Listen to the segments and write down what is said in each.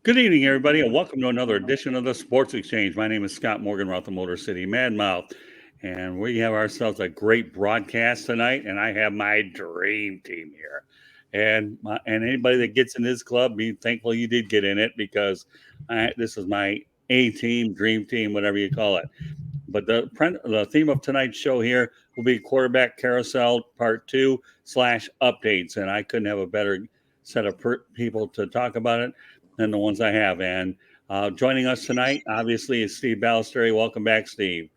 Good evening, everybody, and welcome to another edition of the Sports Exchange. My name is Scott Morgan, Roth the Motor City Madmouth, and we have ourselves a great broadcast tonight. And I have my dream team here, and anybody that gets in this club, be thankful you did get in it because this is my A team, dream team, whatever you call it. But the theme of tonight's show here will be quarterback carousel part two slash updates, and I couldn't have a better set of people to talk about it than the ones I have. And joining us tonight, obviously, is Steve Balestrieri. Welcome back, Steve.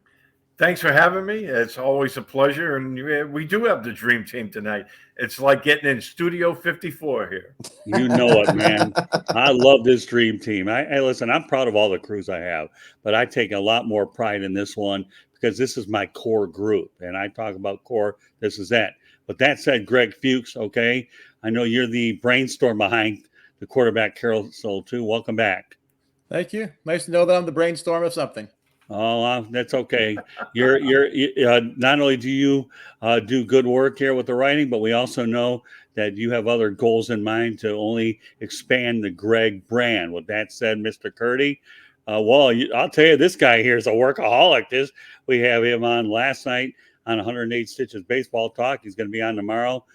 Thanks for having me. It's always a pleasure. And we do have the dream team tonight. It's like getting in Studio 54 here. You know it, man. I love this dream team. Listen, I'm proud of all the crews I have, but I take a lot more pride in this one because this is my core group. And I talk about core, this is that. But that said, Greg Fuchs, okay, I know you're the brainstorm behind the quarterback carousel too. Welcome back. Thank you. Nice to know that I'm the brainstorm of something. Oh, that's okay. You're not only do you do good work here with the writing, but we also know that you have other goals in mind to only expand the Greg brand. With that said, Mr. Curti, I'll tell you, this guy here is a workaholic. We have him on last night on 108 Stitches Baseball Talk. He's going to be on tomorrow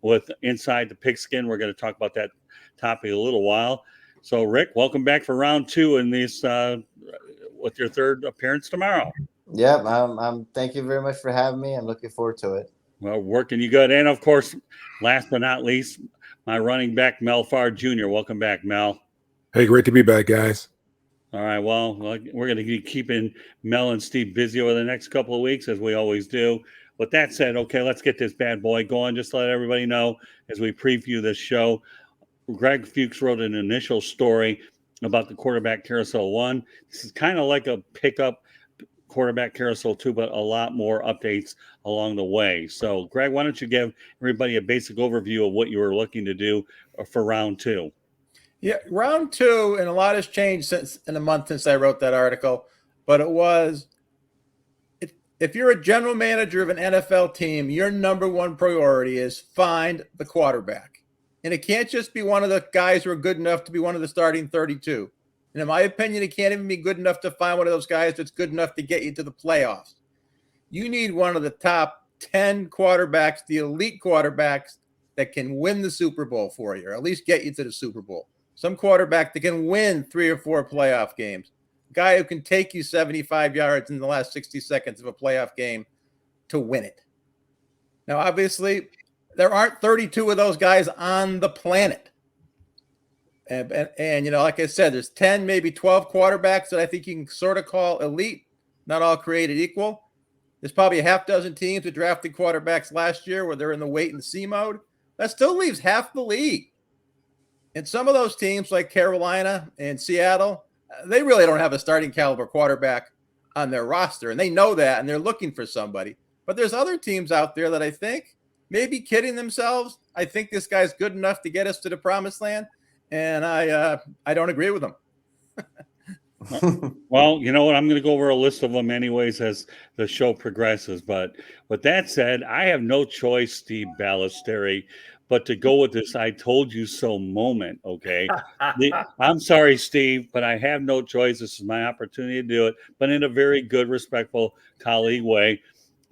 with Inside the Pigskin. We're going to talk about that topic a little while. So, Rick, welcome back for round two in this with your third appearance tomorrow. Yep, I'm. Thank you very much for having me. I'm looking forward to it. Well, working you good, and of course, last but not least, my running back Mel Farr Jr. Welcome back, Mel. Hey, great to be back, guys. All right, well, we're going to be keeping Mel and Steve busy over the next couple of weeks, as we always do. With that said, okay, let's get this bad boy going. Just to let everybody know as we preview this show, Greg Fuchs wrote an initial story about the quarterback carousel 1. This is kind of like a pickup quarterback carousel 2, but a lot more updates along the way. So, Greg, why don't you give everybody a basic overview of what you were looking to do for round 2? Yeah, round 2, and a lot has changed in a month since I wrote that article, but it was, if you're a general manager of an NFL team, your number one priority is find the quarterback. And it can't just be one of the guys who are good enough to be one of the starting 32. And in my opinion, it can't even be good enough to find one of those guys that's good enough to get you to the playoffs. You need one of the top 10 quarterbacks, the elite quarterbacks that can win the Super Bowl for you, or at least get you to the Super Bowl. Some quarterback that can win 3 or 4 playoff games. A guy who can take you 75 yards in the last 60 seconds of a playoff game to win it. Now, obviously, there aren't 32 of those guys on the planet. And like I said, there's 10, maybe 12 quarterbacks that I think you can sort of call elite, not all created equal. There's probably a half dozen teams that drafted quarterbacks last year where they're in the wait and see mode. That still leaves half the league. And some of those teams like Carolina and Seattle, they really don't have a starting caliber quarterback on their roster. And they know that, and they're looking for somebody. But there's other teams out there that I think maybe kidding themselves. I think this guy's good enough to get us to the promised land, and I don't agree with him. Well, you know what? I'm going to go over a list of them anyways as the show progresses. But with that said, I have no choice, Steve Balestrieri, but to go with this "I told you so" moment. Okay, I'm sorry, Steve, but I have no choice. This is my opportunity to do it, but in a very good, respectful colleague way.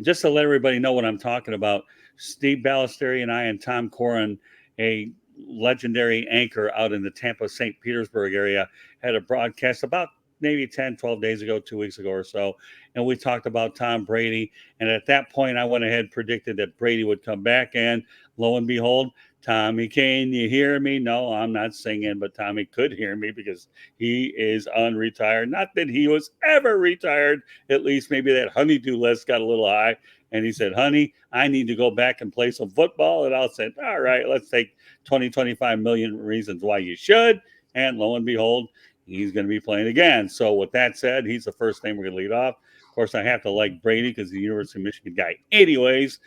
Just to let everybody know what I'm talking about. Steve Balestrieri and I and Tom Corrin, a legendary anchor out in the Tampa, St. Petersburg area, had a broadcast about maybe 10, 12 days ago, 2 weeks ago or so. And we talked about Tom Brady. And at that point, I went ahead and predicted that Brady would come back. And lo and behold, Tommy, can you hear me? No, I'm not singing, but Tommy could hear me because he is unretired. Not that he was ever retired. At least maybe that honeydew list got a little high. And he said, honey, I need to go back and play some football. And I said, all right, let's take 20, 25 million reasons why you should. And lo and behold, he's going to be playing again. So with that said, he's the first name we're going to lead off. Of course, I have to like Brady because he's the University of Michigan guy anyways.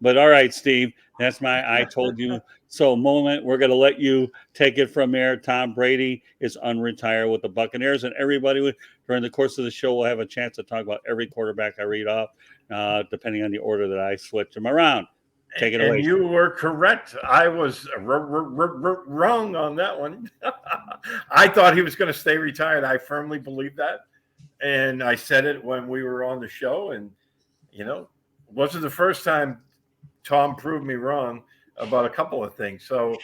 But all right, Steve, that's my "I told you so" moment. We're going to let you take it from there. Tom Brady is unretired with the Buccaneers, and everybody during the course of the show will have a chance to talk about every quarterback I read off, depending on the order that I switch them around. Take it away. And you were correct. I was wrong on that one. I thought he was going to stay retired. I firmly believe that. And I said it when we were on the show. And, it wasn't the first time Tom proved me wrong about a couple of things. So,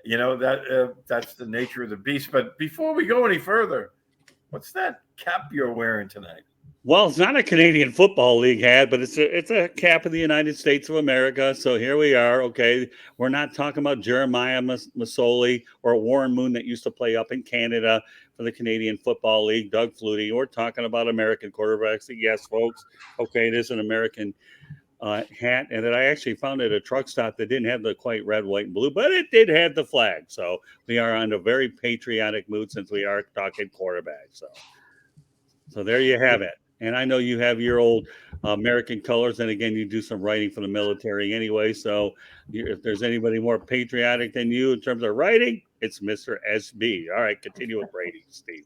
that's the nature of the beast. But before we go any further, what's that cap you're wearing tonight? Well, it's not a Canadian Football League hat, but it's a cap of the United States of America. So here we are. Okay, we're not talking about Jeremiah Masoli or Warren Moon that used to play up in Canada for the Canadian Football League, Doug Flutie. We're talking about American quarterbacks. Yes, folks. Okay, it is an American hat, and that I actually found at a truck stop that didn't have the quite red, white, and blue, but it did have the flag. So we are on a very patriotic mood since we are talking quarterbacks. So there you have it. And I know you have your old American colors. And again, you do some writing for the military anyway. So if there's anybody more patriotic than you in terms of writing, it's Mr. SB. All right, continue with Brady, Steve.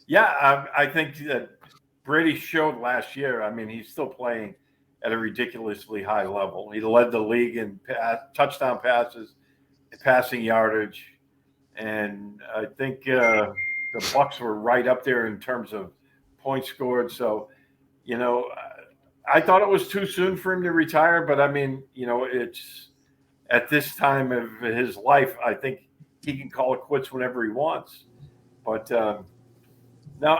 Yeah, I think that Brady showed last year. I mean, he's still playing at a ridiculously high level. He led the league in touchdown passes, passing yardage. And I think the Bucs were right up there in terms of points scored. So, I thought it was too soon for him to retire, but I mean, it's at this time of his life, I think he can call it quits whenever he wants. But no,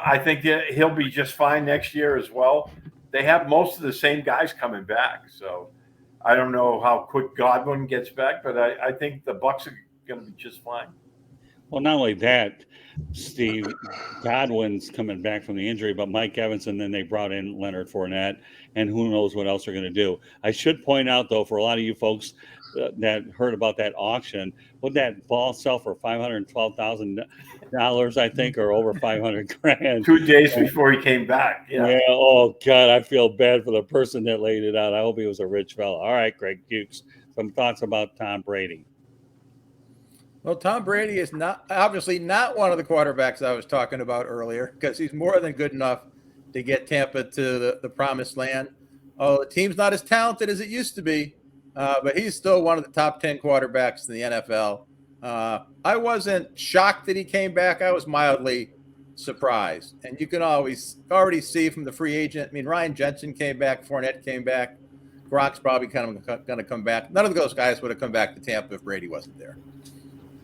I think he'll be just fine next year as well. They have most of the same guys coming back. So I don't know how quick Godwin gets back, but I think the Bucs are going to be just fine. Well, not only that, Steve, Godwin's coming back from the injury, but Mike Evans, and then they brought in Leonard Fournette, and who knows what else they're going to do. I should point out, though, for a lot of you folks that heard about that auction, would that ball sell for $512,000, I think, or over $500,000? 2 days before he came back. Yeah. Oh, God, I feel bad for the person that laid it out. I hope he was a rich fellow. All right, Greg Fuchs, some thoughts about Tom Brady. Well, Tom Brady is obviously not one of the quarterbacks I was talking about earlier, because he's more than good enough to get Tampa to the promised land. Oh, the team's not as talented as it used to be, but he's still one of the top 10 quarterbacks in the NFL. I wasn't shocked that he came back. I was mildly surprised. And you can already see from the free agent. I mean, Ryan Jensen came back, Fournette came back, Gronk's probably kind of going to come back. None of those guys would have come back to Tampa if Brady wasn't there.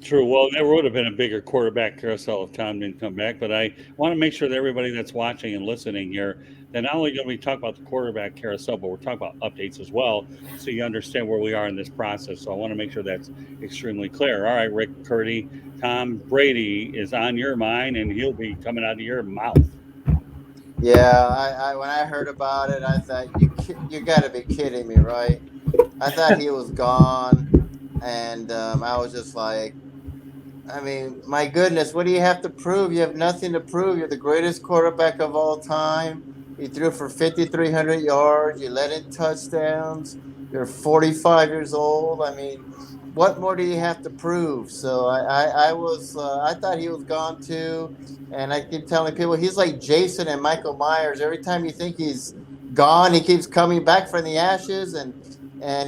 True. Well, there would have been a bigger quarterback carousel if Tom didn't come back. But I want to make sure that everybody that's watching and listening here, that not only do we talk about the quarterback carousel, but we're talking about updates as well, so you understand where we are in this process. So I want to make sure that's extremely clear. All right, Rick Curti, Tom Brady is on your mind, and he'll be coming out of your mouth. Yeah, I when I heard about it, I thought, you got to be kidding me, right? I thought he was gone, and I was just like, I mean, my goodness, what do you have to prove? You have nothing to prove. You're the greatest quarterback of all time. You threw for 5,300 yards. You led in touchdowns. You're 45 years old. I mean, what more do you have to prove? So I thought he was gone too. And I keep telling people he's like Jason and Michael Myers. Every time you think he's gone, he keeps coming back from the ashes, and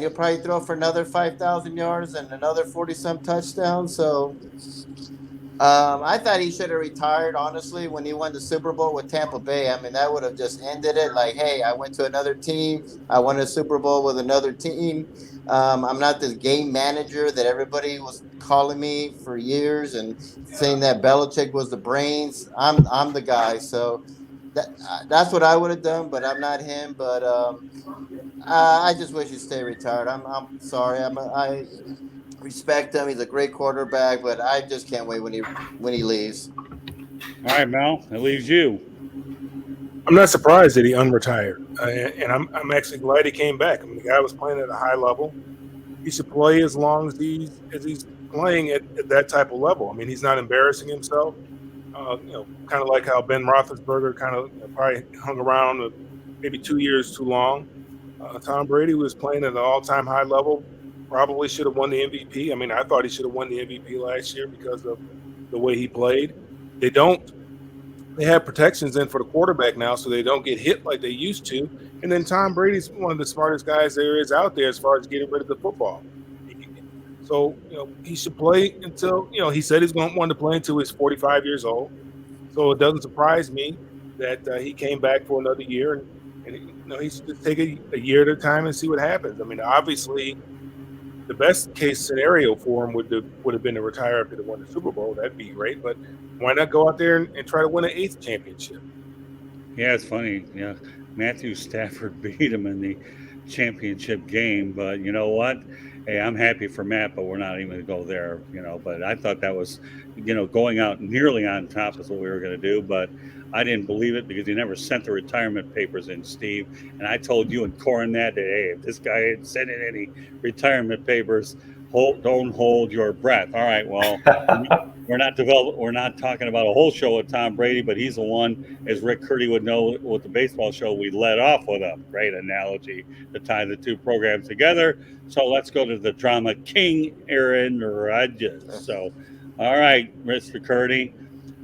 he'll probably throw for another 5,000 yards and another 40-some touchdowns. So I thought he should have retired, honestly, when he won the Super Bowl with Tampa Bay. I mean, that would have just ended it. Like, hey, I went to another team. I won a Super Bowl with another team. I'm not this game manager that everybody was calling me for years and saying that Belichick was the brains. I'm the guy. So that's what I would have done, but I'm not him. But I just wish he'd stay retired. I'm sorry. I respect him. He's a great quarterback, but I just can't wait when he leaves. All right, Mel, that leaves you. I'm not surprised that he unretired, and I'm actually glad he came back. I mean, the guy was playing at a high level. He should play as long as he's playing at that type of level. I mean, he's not embarrassing himself. Kind of like how Ben Roethlisberger kind of probably hung around maybe 2 years too long. Tom Brady was playing at an all-time high level. Probably should have won the MVP. I mean, I thought he should have won the MVP last year because of the way he played. They don't. They have protections in for the quarterback now, so they don't get hit like they used to. And then Tom Brady's one of the smartest guys there is out there as far as getting rid of the football. So, he should play until, he said he's going to want to play until he's 45 years old. So it doesn't surprise me that he came back for another year, and he should just take a year at a time and see what happens. I mean, obviously, the best case scenario for him would have been to retire after they won the Super Bowl. That'd be great, but why not go out there and try to win an 8th championship? Yeah, it's funny. Yeah, Matthew Stafford beat him in the championship game, but you know what? Hey, I'm happy for Matt, but we're not even going to go there. But I thought that was, going out nearly on top is what we were going to do, but I didn't believe it because he never sent the retirement papers in, Steve. And I told you and Corin that day, hey, if this guy ain't sending any retirement papers, don't hold your breath. All right, well, we're not talking about a whole show with Tom Brady, but he's the one, as Rick Curti would know with the baseball show, we led off with a great analogy to tie the two programs together. So let's go to the drama king, Aaron Rodgers. So, all right, Mr. Curti.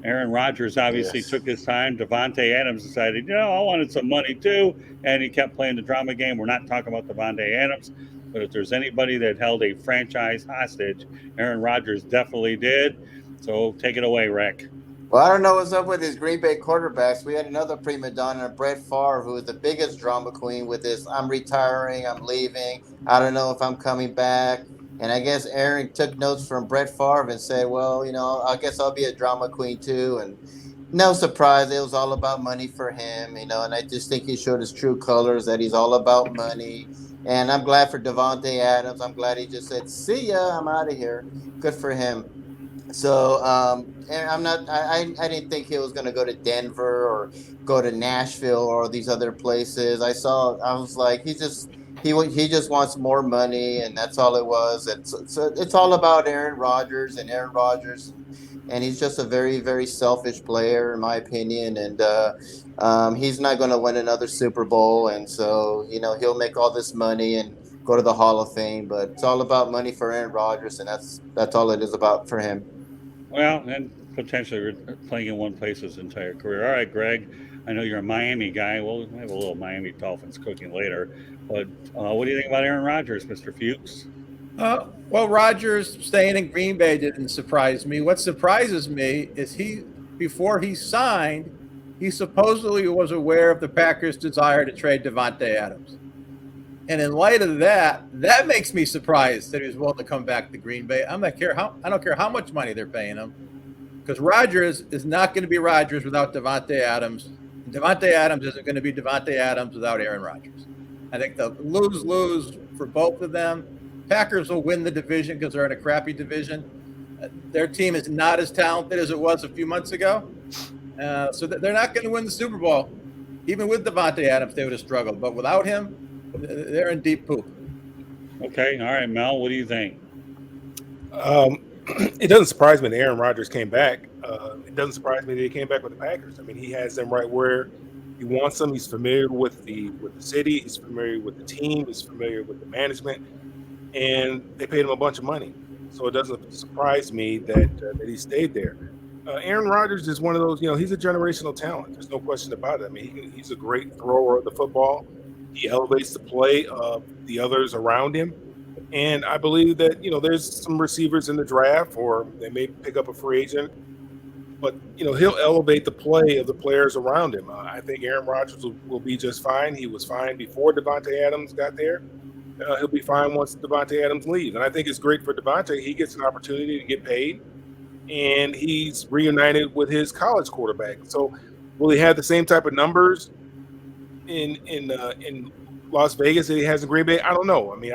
Aaron Rodgers obviously took his time. Davante Adams decided, I wanted some money too, and he kept playing the drama game. We're not talking about Davante Adams, but if there's anybody that held a franchise hostage, Aaron Rodgers definitely did. So take it away, Rick. Well, I don't know what's up with his Green Bay quarterbacks. We had another prima donna, Brett Favre, who is the biggest drama queen with this, I'm retiring, I'm leaving, I don't know if I'm coming back. And I guess Aaron took notes from Brett Favre and said, well, I guess I'll be a drama queen too. And no surprise, it was all about money for him, and I just think he showed his true colors, that he's all about money. And I'm glad for Davante Adams. I'm glad he just said, see ya, I'm out of here. Good for him. So and I didn't think he was going to go to Denver or go to Nashville or these other places. I was like, he just wants more money, and that's all it was. And so it's all about Aaron Rodgers, and he's just a very, very selfish player, in my opinion. And he's not going to win another Super Bowl, and so he'll make all this money and go to the Hall of Fame. But it's all about money for Aaron Rodgers, and that's all it is about for him. Well, and potentially playing in one place his entire career. All right, Greg, I know you're a Miami guy. We'll have a little Miami Dolphins cooking later. But what do you think about Aaron Rodgers, Mr. Fuchs? Well, Rodgers staying in Green Bay didn't surprise me. What surprises me is before he signed, he supposedly was aware of the Packers' desire to trade Davante Adams. And in light of that makes me surprised that he was willing to come back to Green Bay. I don't care how much money they're paying him, because Rodgers is not going to be Rodgers without Davante Adams. And Davante Adams isn't going to be Davante Adams without Aaron Rodgers. I think they'll lose for both of them. Packers will win the division because they're in a crappy division. Their team is not as talented as it was a few months ago. So they're not going to win the Super Bowl. Even with Davante Adams, they would have struggled. But without him, they're in deep poop. Okay. All right, Mel, what do you think? It doesn't surprise me that Aaron Rodgers came back. It doesn't surprise me that he came back with the Packers. I mean, he has them right where he wants them. He's familiar with the city. He's familiar with the team. He's familiar with the management. And they paid him a bunch of money. So it doesn't surprise me that he stayed there. Aaron Rodgers is one of those, he's a generational talent. There's no question about it. I mean, he's a great thrower of the football. He elevates the play of the others around him. And I believe that, there's some receivers in the draft, or they may pick up a free agent, but, he'll elevate the play of the players around him. I think Aaron Rodgers will be just fine. He was fine before Davante Adams got there. He'll be fine once Davante Adams leaves. And I think it's great for Davante. He gets an opportunity to get paid, and he's reunited with his college quarterback. So will he have the same type of numbers in Las Vegas that he has in Green Bay? I don't know. I mean,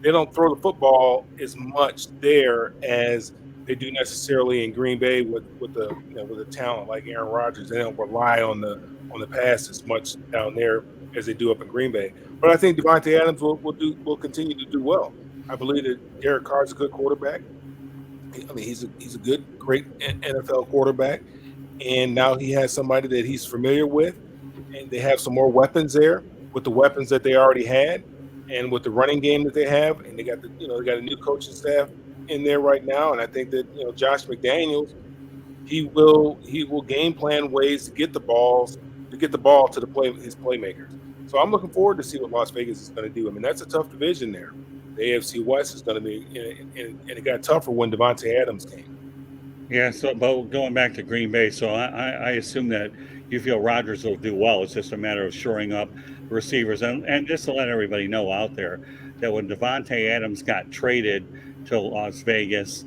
they don't throw the football as much there as they do necessarily in Green Bay with a talent like Aaron Rodgers. They don't rely on the pass as much down there as they do up in Green Bay. But I think Davante Adams will continue to do well. I believe that Derek Carr's a good quarterback. I mean, he's a great NFL quarterback, and now he has somebody that he's familiar with, and they have some more weapons there with the weapons that they already had, and with the running game that they have, and they got a new coaching staff in there right now, and I think that Josh McDaniels, he will game plan ways to get the ball to his playmakers. So I'm looking forward to see what Las Vegas is going to do. I mean, that's a tough division there. the AFC West is going to be, and it got tougher when Devontae Adams came. Yeah, so but going back to Green Bay, so I assume that you feel Rodgers will do well. It's just a matter of shoring up receivers, and just to let everybody know out there that when Devontae Adams got traded to Las Vegas,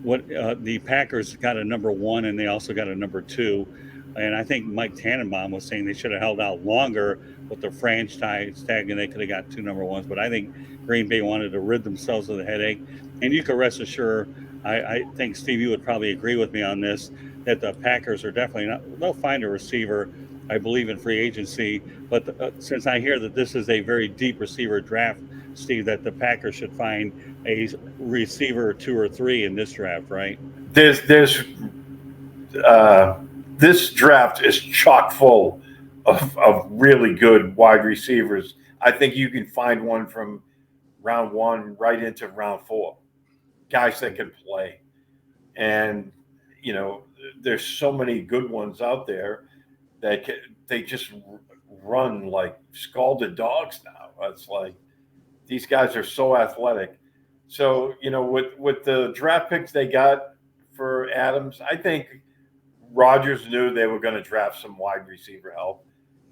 what the Packers got a number one and they also got a number two. And I think Mike Tannenbaum was saying they should have held out longer with the franchise tag and they could have got two number ones. But I think Green Bay wanted to rid themselves of the headache. And you can rest assured, I think, Steve, you would probably agree with me on this, that the Packers are definitely not, they'll find a receiver, I believe, in free agency. But since I hear that this is a very deep receiver draft, Steve, that the Packers should find a receiver 2 or 3 in this draft, right? This draft is chock full of really good wide receivers. I think you can find one from round 1 right into round 4, guys that can play. And, you know, there's so many good ones out there that they just run like scalded dogs now. It's like these guys are so athletic. So, you know, with the draft picks they got for Adams, I think Rodgers knew they were going to draft some wide receiver help.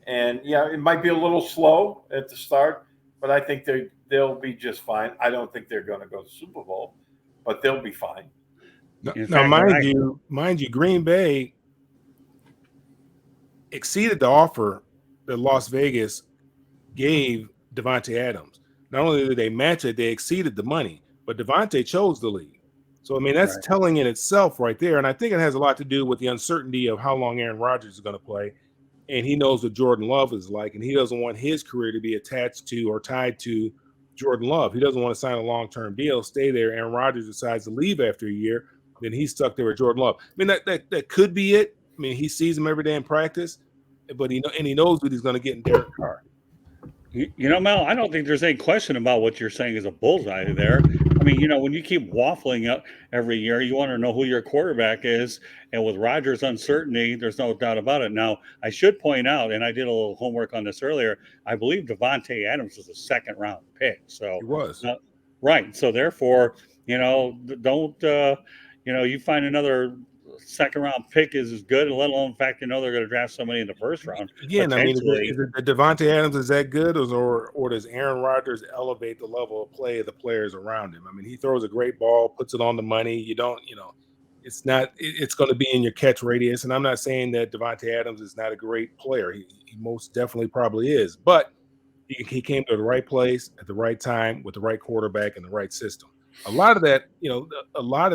And, yeah, it might be a little slow at the start, but I think they'll be just fine. I don't think they're going to go to the Super Bowl, but they'll be fine. Now, mind you, Green Bay exceeded the offer that Las Vegas gave Devontae Adams. Not only did they match it, they exceeded the money, but Devontae chose the league. So, I mean, that's telling in itself right there. And I think it has a lot to do with the uncertainty of how long Aaron Rodgers is going to play. And he knows what Jordan Love is like, and he doesn't want his career to be attached to or tied to Jordan Love. He doesn't want to sign a long-term deal, stay there. Aaron Rodgers decides to leave after a year, then he's stuck there with Jordan Love. I mean, that could be it. I mean, he sees him every day in practice, but he knows what he's going to get in Derek Carr. You know, Mel, I don't think there's any question about what you're saying is a bullseye there. I mean, you know, when you keep waffling up every year, you want to know who your quarterback is. And with Rodgers' uncertainty, there's no doubt about it. Now, I should point out, and I did a little homework on this earlier, I believe Devontae Adams was a second-round pick. So He was. Right. So, therefore, you know, don't, you know, you find another second-round pick is as good, let alone the fact they're going to draft somebody in the first round. Again, I mean, is it Devontae Adams is that good, or does Aaron Rodgers elevate the level of play of the players around him? I mean, he throws a great ball, puts it on the money. You don't, you know, it's going to be in your catch radius. And I'm not saying that Devontae Adams is not a great player. He most definitely probably is, but he came to the right place at the right time with the right quarterback and the right system. A lot of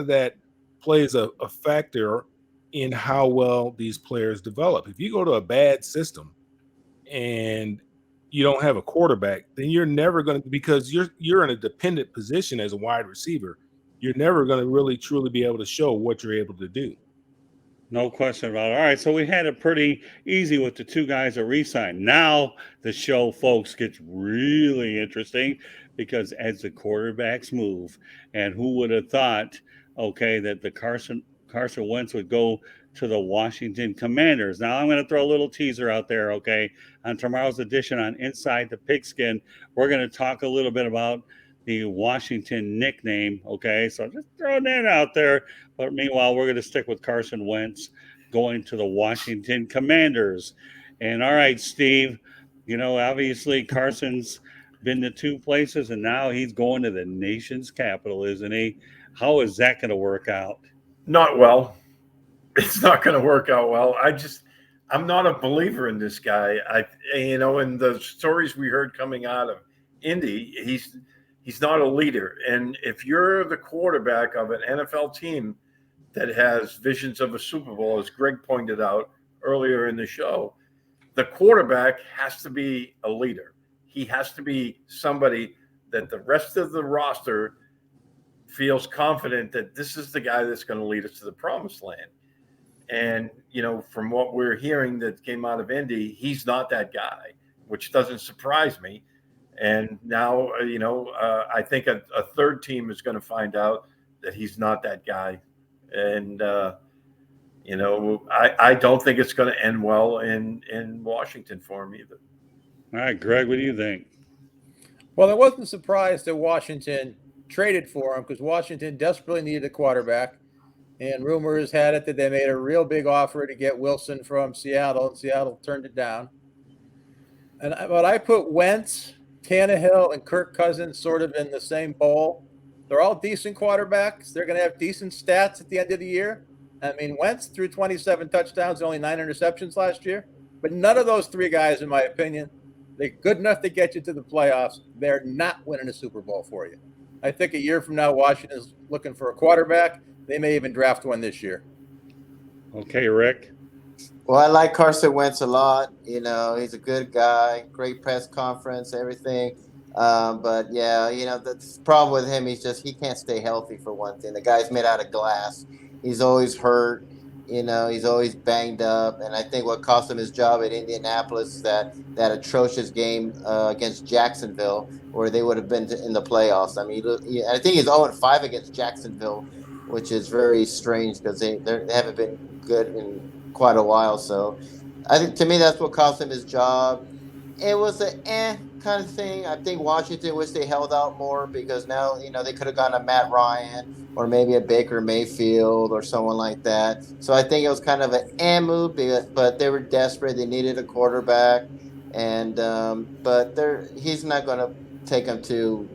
that plays a factor in how well these players develop. If you go to a bad system and you don't have a quarterback, then you're never going to, because you're in a dependent position as a wide receiver, you're never going to really truly be able to show what you're able to do. No question about it. All right, so we had it pretty easy with the two guys that re-signed. Now the show, folks, gets really interesting because as the quarterbacks move, and who would have thought, okay, that the Carson Wentz would go to the Washington Commanders. Now I'm going to throw a little teaser out there, okay? On tomorrow's edition on Inside the Pigskin, we're going to talk a little bit about the Washington nickname, okay? So just throwing that out there. But meanwhile, we're going to stick with Carson Wentz going to the Washington Commanders. And all right, Steve, you know, obviously Carson's been to two places, and now he's going to the nation's capital, isn't he? How is that going to work out? Not well. It's not going to work out well. I'm not a believer in this guy. In the stories we heard coming out of Indy, he's not a leader. And if you're the quarterback of an NFL team that has visions of a Super Bowl, as Greg pointed out earlier in the show, the quarterback has to be a leader. He has to be somebody that the rest of the roster feels confident that this is the guy that's going to lead us to the promised land. And, you know, from what we're hearing that came out of Indy, he's not that guy, which doesn't surprise me. And now, I think a third team is going to find out that he's not that guy. And, I don't think it's going to end well in Washington for him either. All right, Greg, what do you think? Well, I wasn't surprised that Washington traded for him because Washington desperately needed a quarterback. And rumors had it that they made a real big offer to get Wilson from Seattle, and Seattle turned it down. But I put Wentz, Tannehill, and Kirk Cousins sort of in the same bowl. They're all decent quarterbacks. They're going to have decent stats at the end of the year. I mean, Wentz threw 27 touchdowns, only 9 interceptions last year. But none of those three guys, in my opinion, they're good enough to get you to the playoffs. They're not winning a Super Bowl for you. I think a year from now, Washington's looking for a quarterback. They may even draft one this year. Okay, Rick. Well, I like Carson Wentz a lot. You know, he's a good guy, great press conference, everything. But yeah, you know, the problem with him, he can't stay healthy for one thing. The guy's made out of glass. He's always hurt. You know, he's always banged up. And I think what cost him his job at Indianapolis is that atrocious game against Jacksonville, where they would have been in the playoffs. I mean, I think he's 0-5 against Jacksonville, which is very strange because they haven't been good in quite a while. So I think, to me, that's what cost him his job. It was an kind of thing. I think Washington wish they held out more because now, you know, they could have gone to Matt Ryan or maybe a Baker Mayfield or someone like that. So I think it was kind of an move, but they were desperate. They needed a quarterback, and but he's not going to take them to.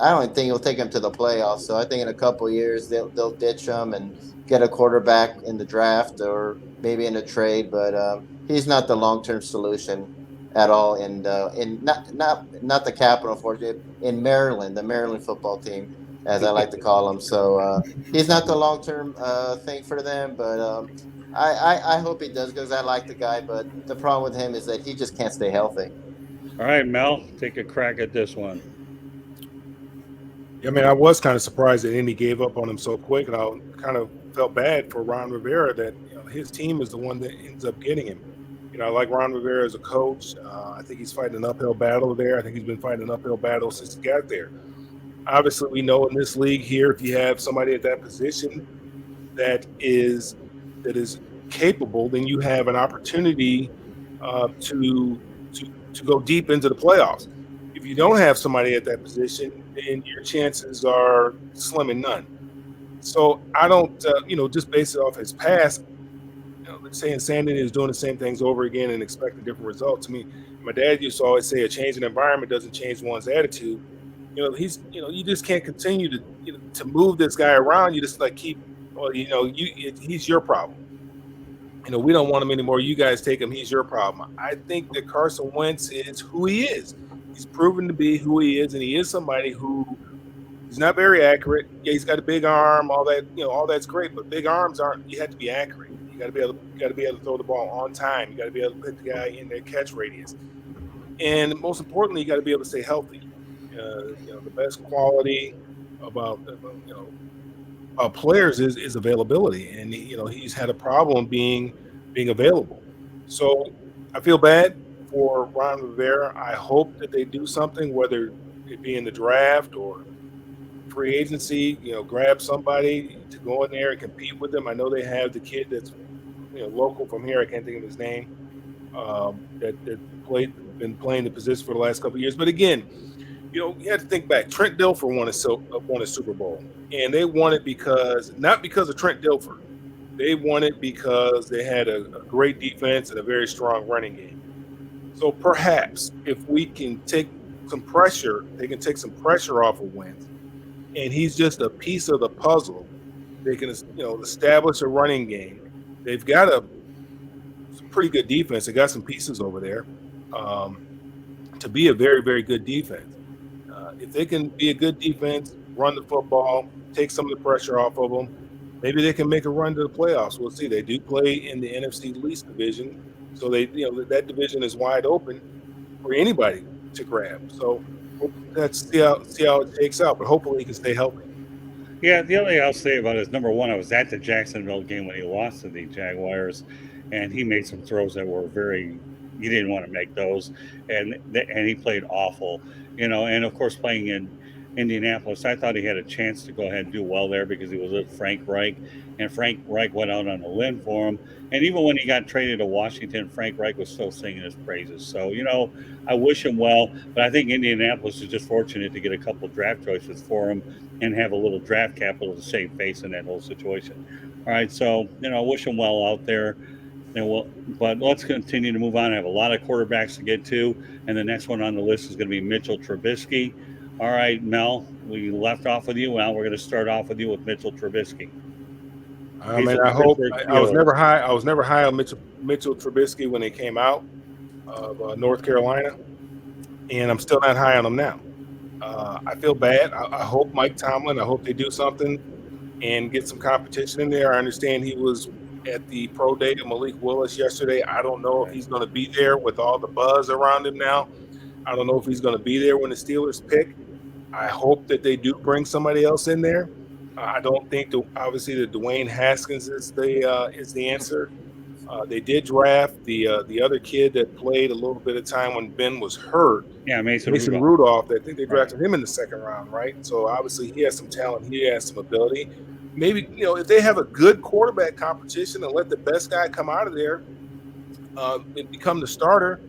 I don't think he'll take him to the playoffs. So I think in a couple of years they'll ditch him and get a quarterback in the draft or maybe in a trade. But he's not the long-term solution at all. And in not the capital, unfortunately, in Maryland, the Maryland football team, as I like to call them. So he's not the long-term thing for them. But I hope he does because I like the guy. But the problem with him is that he just can't stay healthy. All right, Mel, take a crack at this one. I mean, I was kind of surprised that Indy gave up on him so quick, and I kind of felt bad for Ron Rivera that his team is the one that ends up getting him. You know, I like Ron Rivera as a coach. I think he's fighting an uphill battle there. I think he's been fighting an uphill battle since he got there. Obviously, we know in this league here, if you have somebody at that position that is capable, then you have an opportunity to go deep into the playoffs. If you don't have somebody at that position, then your chances are slim and none. So I don't, just based it off his past, saying Sandy is doing the same things over again and expecting different results. I mean, my dad used to always say a change in environment doesn't change one's attitude. You just can't continue to move this guy around. You just he's your problem. We don't want him anymore. You guys take him. He's your problem. I think that Carson Wentz is who he is. He's proven to be who he is, and he is somebody who he's not very accurate. Yeah, he's got a big arm, all that, all that's great, but big arms aren't. You have to be accurate. You got to be able to throw the ball on time. You got to be able to put the guy in their catch radius, and most importantly, you got to be able to stay healthy. The best quality about players is availability, and he's had a problem being available. So I feel bad for Ron Rivera. I hope that they do something, whether it be in the draft or free agency, grab somebody to go in there and compete with them. I know they have the kid that's local from here. I can't think of his name. That been playing the position for the last couple of years. But again, you have to think back. Trent Dilfer won a Super Bowl, and they won it not because of Trent Dilfer. They won it because they had a great defense and a very strong running game. So perhaps if we can take some pressure, they can take some pressure off of Wentz, and he's just a piece of the puzzle. They can, establish a running game. They've got some pretty good defense. They got some pieces over there to be a very, very good defense. If they can be a good defense, run the football, take some of the pressure off of them, maybe they can make a run to the playoffs. We'll see. They do play in the NFC least division. So that division is wide open for anybody to grab. So let's see how it shakes out. But hopefully he can stay healthy. Yeah, the only thing I'll say about it is, number one, I was at the Jacksonville game when he lost to the Jaguars, and he made some throws that were you didn't want to make those, and he played awful. And of course playing in Indianapolis. I thought he had a chance to go ahead and do well there because he was with Frank Reich, and Frank Reich went out on a limb for him. And even when he got traded to Washington, Frank Reich was still singing his praises. So, I wish him well, but I think Indianapolis is just fortunate to get a couple draft choices for him and have a little draft capital to save face in that whole situation. All right, so, wish him well out there. But let's continue to move on. I have a lot of quarterbacks to get to, and the next one on the list is going to be Mitchell Trubisky. All right, Mel, we left off with you. Now we're going to start off with you with Mitchell Trubisky. I was never high. I was never high on Mitchell Trubisky when he came out of North Carolina, and I'm still not high on him now. I feel bad. I hope Mike Tomlin. I hope they do something and get some competition in there. I understand he was at the pro day of Malik Willis yesterday. I don't know if he's going to be there with all the buzz around him now. I don't know if he's going to be there when the Steelers pick. I hope that they do bring somebody else in there. I don't think obviously that Dwayne Haskins is the answer. They did draft the other kid that played a little bit of time when Ben was hurt. Yeah, Mason Rudolph. I think they drafted him in the second round, right? So obviously he has some talent. He has some ability. Maybe, if they have a good quarterback competition and let the best guy come out of there and become the starter,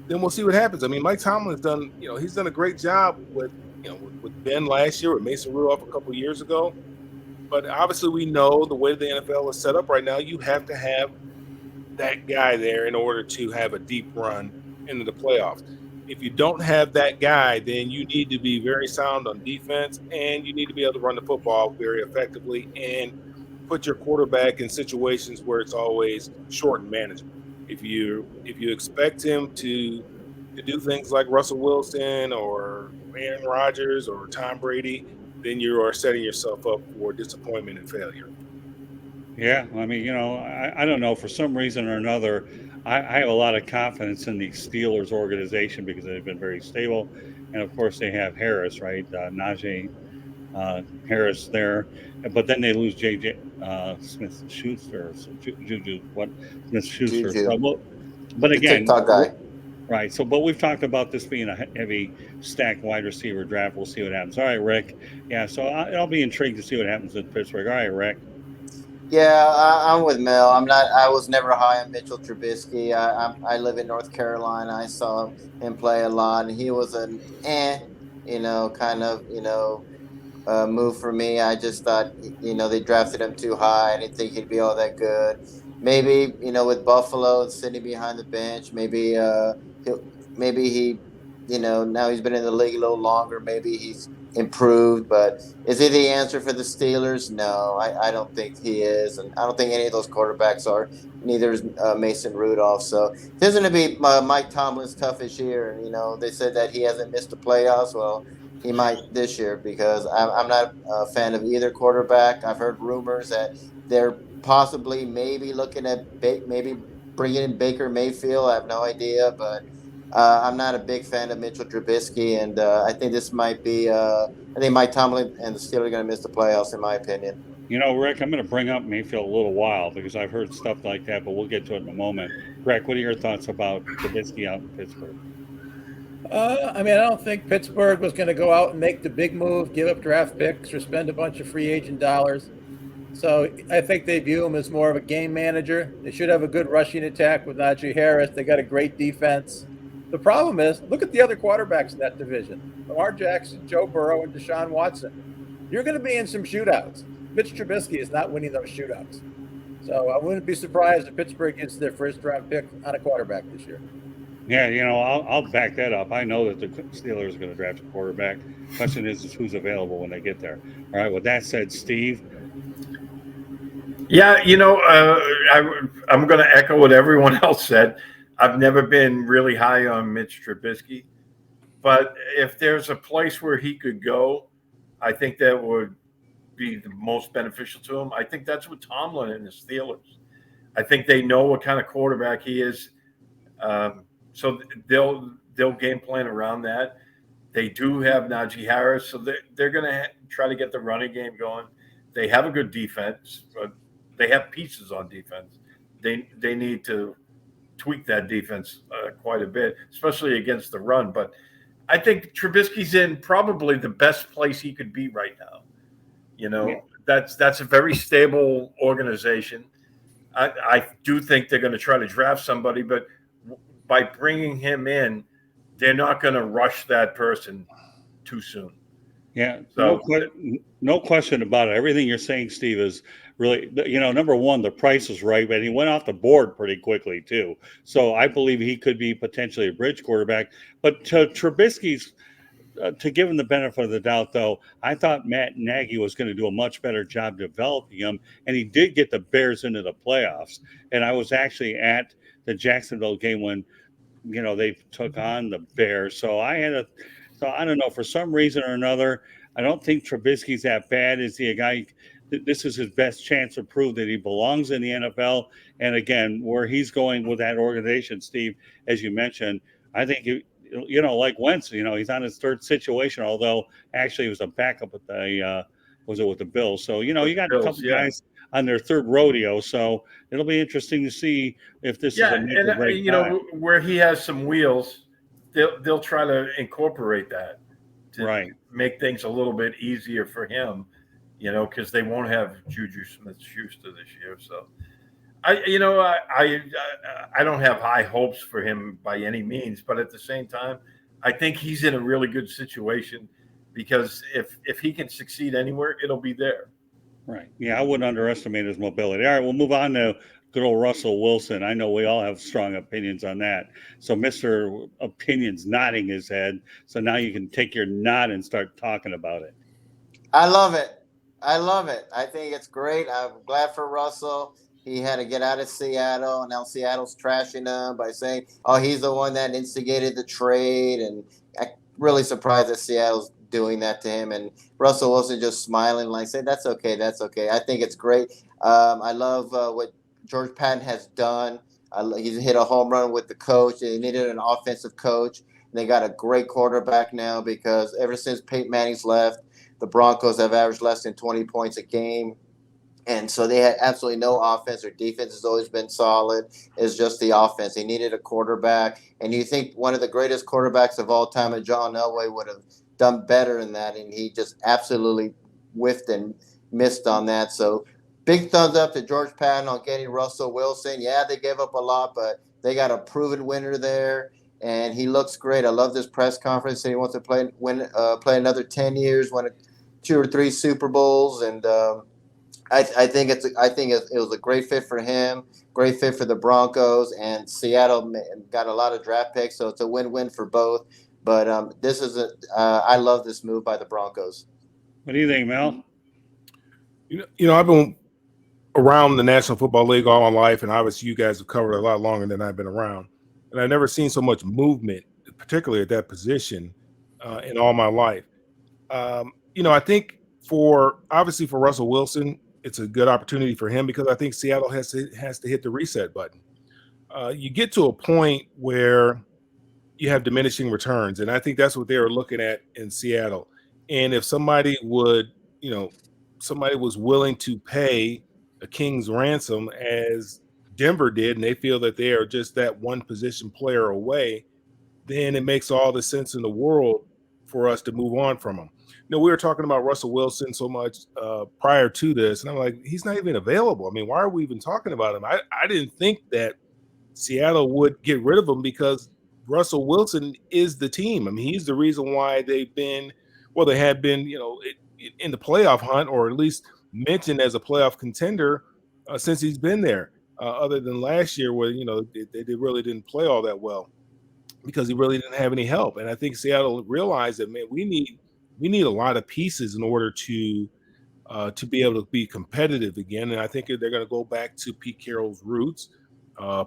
then we'll see what happens. I mean, Mike Tomlin's done, he's done a great job with Ben last year, with Mason Rudolph a couple of years ago. But obviously we know the way the NFL is set up right now, you have to have that guy there in order to have a deep run into the playoffs. If you don't have that guy, then you need to be very sound on defense, and you need to be able to run the football very effectively and put your quarterback in situations where it's always short and manageable. If you expect him to do things like Russell Wilson or Aaron Rodgers or Tom Brady, then you are setting yourself up for disappointment and failure. Yeah, I mean, I don't know. For some reason or another, I have a lot of confidence in the Steelers organization because they've been very stable. And, of course, they have Harris, right? Najee Harris there. But then they lose J.J. Smith-Schuster. Smith-Schuster. So, but again, guy. Right. So, but we've talked about this being a heavy stacked wide receiver draft. We'll see what happens. All right, Rick. Yeah, so I'll be intrigued to see what happens in Pittsburgh. All right, Rick. Yeah, I'm with Mel. I was never high on Mitchell Trubisky. I live in North Carolina. I saw him play a lot, and he was an move for me. I just thought, they drafted him too high. I didn't think he'd be all that good. Maybe, with Buffalo and sitting behind the bench, maybe he, now he's been in the league a little longer. Maybe he's improved, but is he the answer for the Steelers? No, I don't think he is, and I don't think any of those quarterbacks are. Neither is Mason Rudolph. So this is going to be Mike Tomlin's toughest year. They said that he hasn't missed the playoffs. Well, he might this year because I'm not a fan of either quarterback. I've heard rumors that they're possibly maybe looking at maybe bringing in Baker Mayfield. I have no idea, but I'm not a big fan of Mitchell Trubisky, and I think this might be. I think Mike Tomlin and the Steelers are going to miss the playoffs, in my opinion. Rick, I'm going to bring up Mayfield a little while because I've heard stuff like that, but we'll get to it in a moment. Rick, what are your thoughts about Trubisky out in Pittsburgh? I don't think Pittsburgh was going to go out and make the big move, give up draft picks, or spend a bunch of free agent dollars. So I think they view him as more of a game manager. They should have a good rushing attack with Najee Harris. They got a great defense. The problem is, look at the other quarterbacks in that division. Lamar Jackson, Joe Burrow, and Deshaun Watson. You're going to be in some shootouts. Mitch Trubisky is not winning those shootouts. So I wouldn't be surprised if Pittsburgh gets their first round pick on a quarterback this year. Yeah, I'll back that up. I know that the Steelers are going to draft a quarterback. Question is who's available when they get there. All right, with that said, Steve. Yeah, I'm going to echo what everyone else said. I've never been really high on Mitch Trubisky, but if there's a place where he could go, I think that would be the most beneficial to him. I think that's with Tomlin and the Steelers. I think they know what kind of quarterback he is, so they'll game plan around that. They do have Najee Harris, so they're going to try to get the running game going. They have a good defense, but they have pieces on defense. They need to tweak that defense quite a bit, especially against the run. But I think Trubisky's in probably the best place he could be right now. That's a very stable organization. I do think they're going to try to draft somebody, but by bringing him in, they're not going to rush that person too soon. Yeah, So no question about it. Everything you're saying, Steve, is really, number one, the price is right, and he went off the board pretty quickly too. So I believe he could be potentially a bridge quarterback. But to Trubisky's, to give him the benefit of the doubt, though, I thought Matt Nagy was going to do a much better job developing him, and he did get the Bears into the playoffs. And I was actually at the Jacksonville game when, they took on the Bears. So I don't know, for some reason or another, I don't think Trubisky's that bad. Is he a guy? This is his best chance to prove that he belongs in the NFL. And again, where he's going with that organization, Steve, as you mentioned, I think like Wentz, he's on his third situation, although actually he was a backup with the Bills. So, you got a couple guys on their third rodeo. So it'll be interesting to see if this is a make or break time. Where he has some wheels, they'll try to incorporate that to make things a little bit easier for him, because they won't have Juju Smith-Schuster this year. So I don't have high hopes for him by any means, but at the same time, I think he's in a really good situation, because if he can succeed anywhere, it'll be there. Right. Yeah, I wouldn't underestimate his mobility. All right, we'll move on to good old Russell Wilson. I know we all have strong opinions on that. So Mr. Opinion's nodding his head. So now you can take your nod and start talking about it. I love it. I think it's great. I'm glad for Russell. He had to get out of Seattle, and now Seattle's trashing him by saying, he's the one that instigated the trade. And I'm really surprised that Seattle's doing that to him. And Russell Wilson just smiling, like, say, that's okay. I think it's great. I love what George Patton has done. He's hit a home run with the coach. They needed an offensive coach. They got a great quarterback now, because ever since Peyton Manning's left, the Broncos have averaged less than 20 points a game. And so they had absolutely no offense. Their defense has always been solid. It's just the offense. They needed a quarterback. And you think one of the greatest quarterbacks of all time, John Elway, would have done better in that. And he just absolutely whiffed and missed on that. So big thumbs up to George Patton on getting Russell Wilson. Yeah, they gave up a lot, but they got a proven winner there. And he looks great. I love this press conference. He wants to play another 10 years, win 2 or 3 Super Bowls. And I think it was a great fit for him, great fit for the Broncos, and Seattle got a lot of draft picks, so it's a win-win for both. But I love this move by the Broncos. What do you think, Mel? I've been around the National Football League all my life, and obviously you guys have covered a lot longer than I've been around. And I've never seen so much movement, particularly at that position, in all my life. I think for Russell Wilson, it's a good opportunity for him, because I think Seattle has to hit the reset button. You get to a point where you have diminishing returns, and I think that's what they were looking at in Seattle. And if somebody was willing to pay a king's ransom, as Denver did, and they feel that they are just that one position player away, then it makes all the sense in the world for us to move on from him. We were talking about Russell Wilson so much prior to this, and I'm like, he's not even available. I mean, why are we even talking about him? I didn't think that Seattle would get rid of him, because Russell Wilson is the team. I mean, he's the reason why they have been, in the playoff hunt, or at least mentioned as a playoff contender since he's been there. Other than last year, where they really didn't play all that well, because he really didn't have any help. And I think Seattle realized that, man, we need a lot of pieces in order to be able to be competitive again. And I think they're going to go back to Pete Carroll's roots,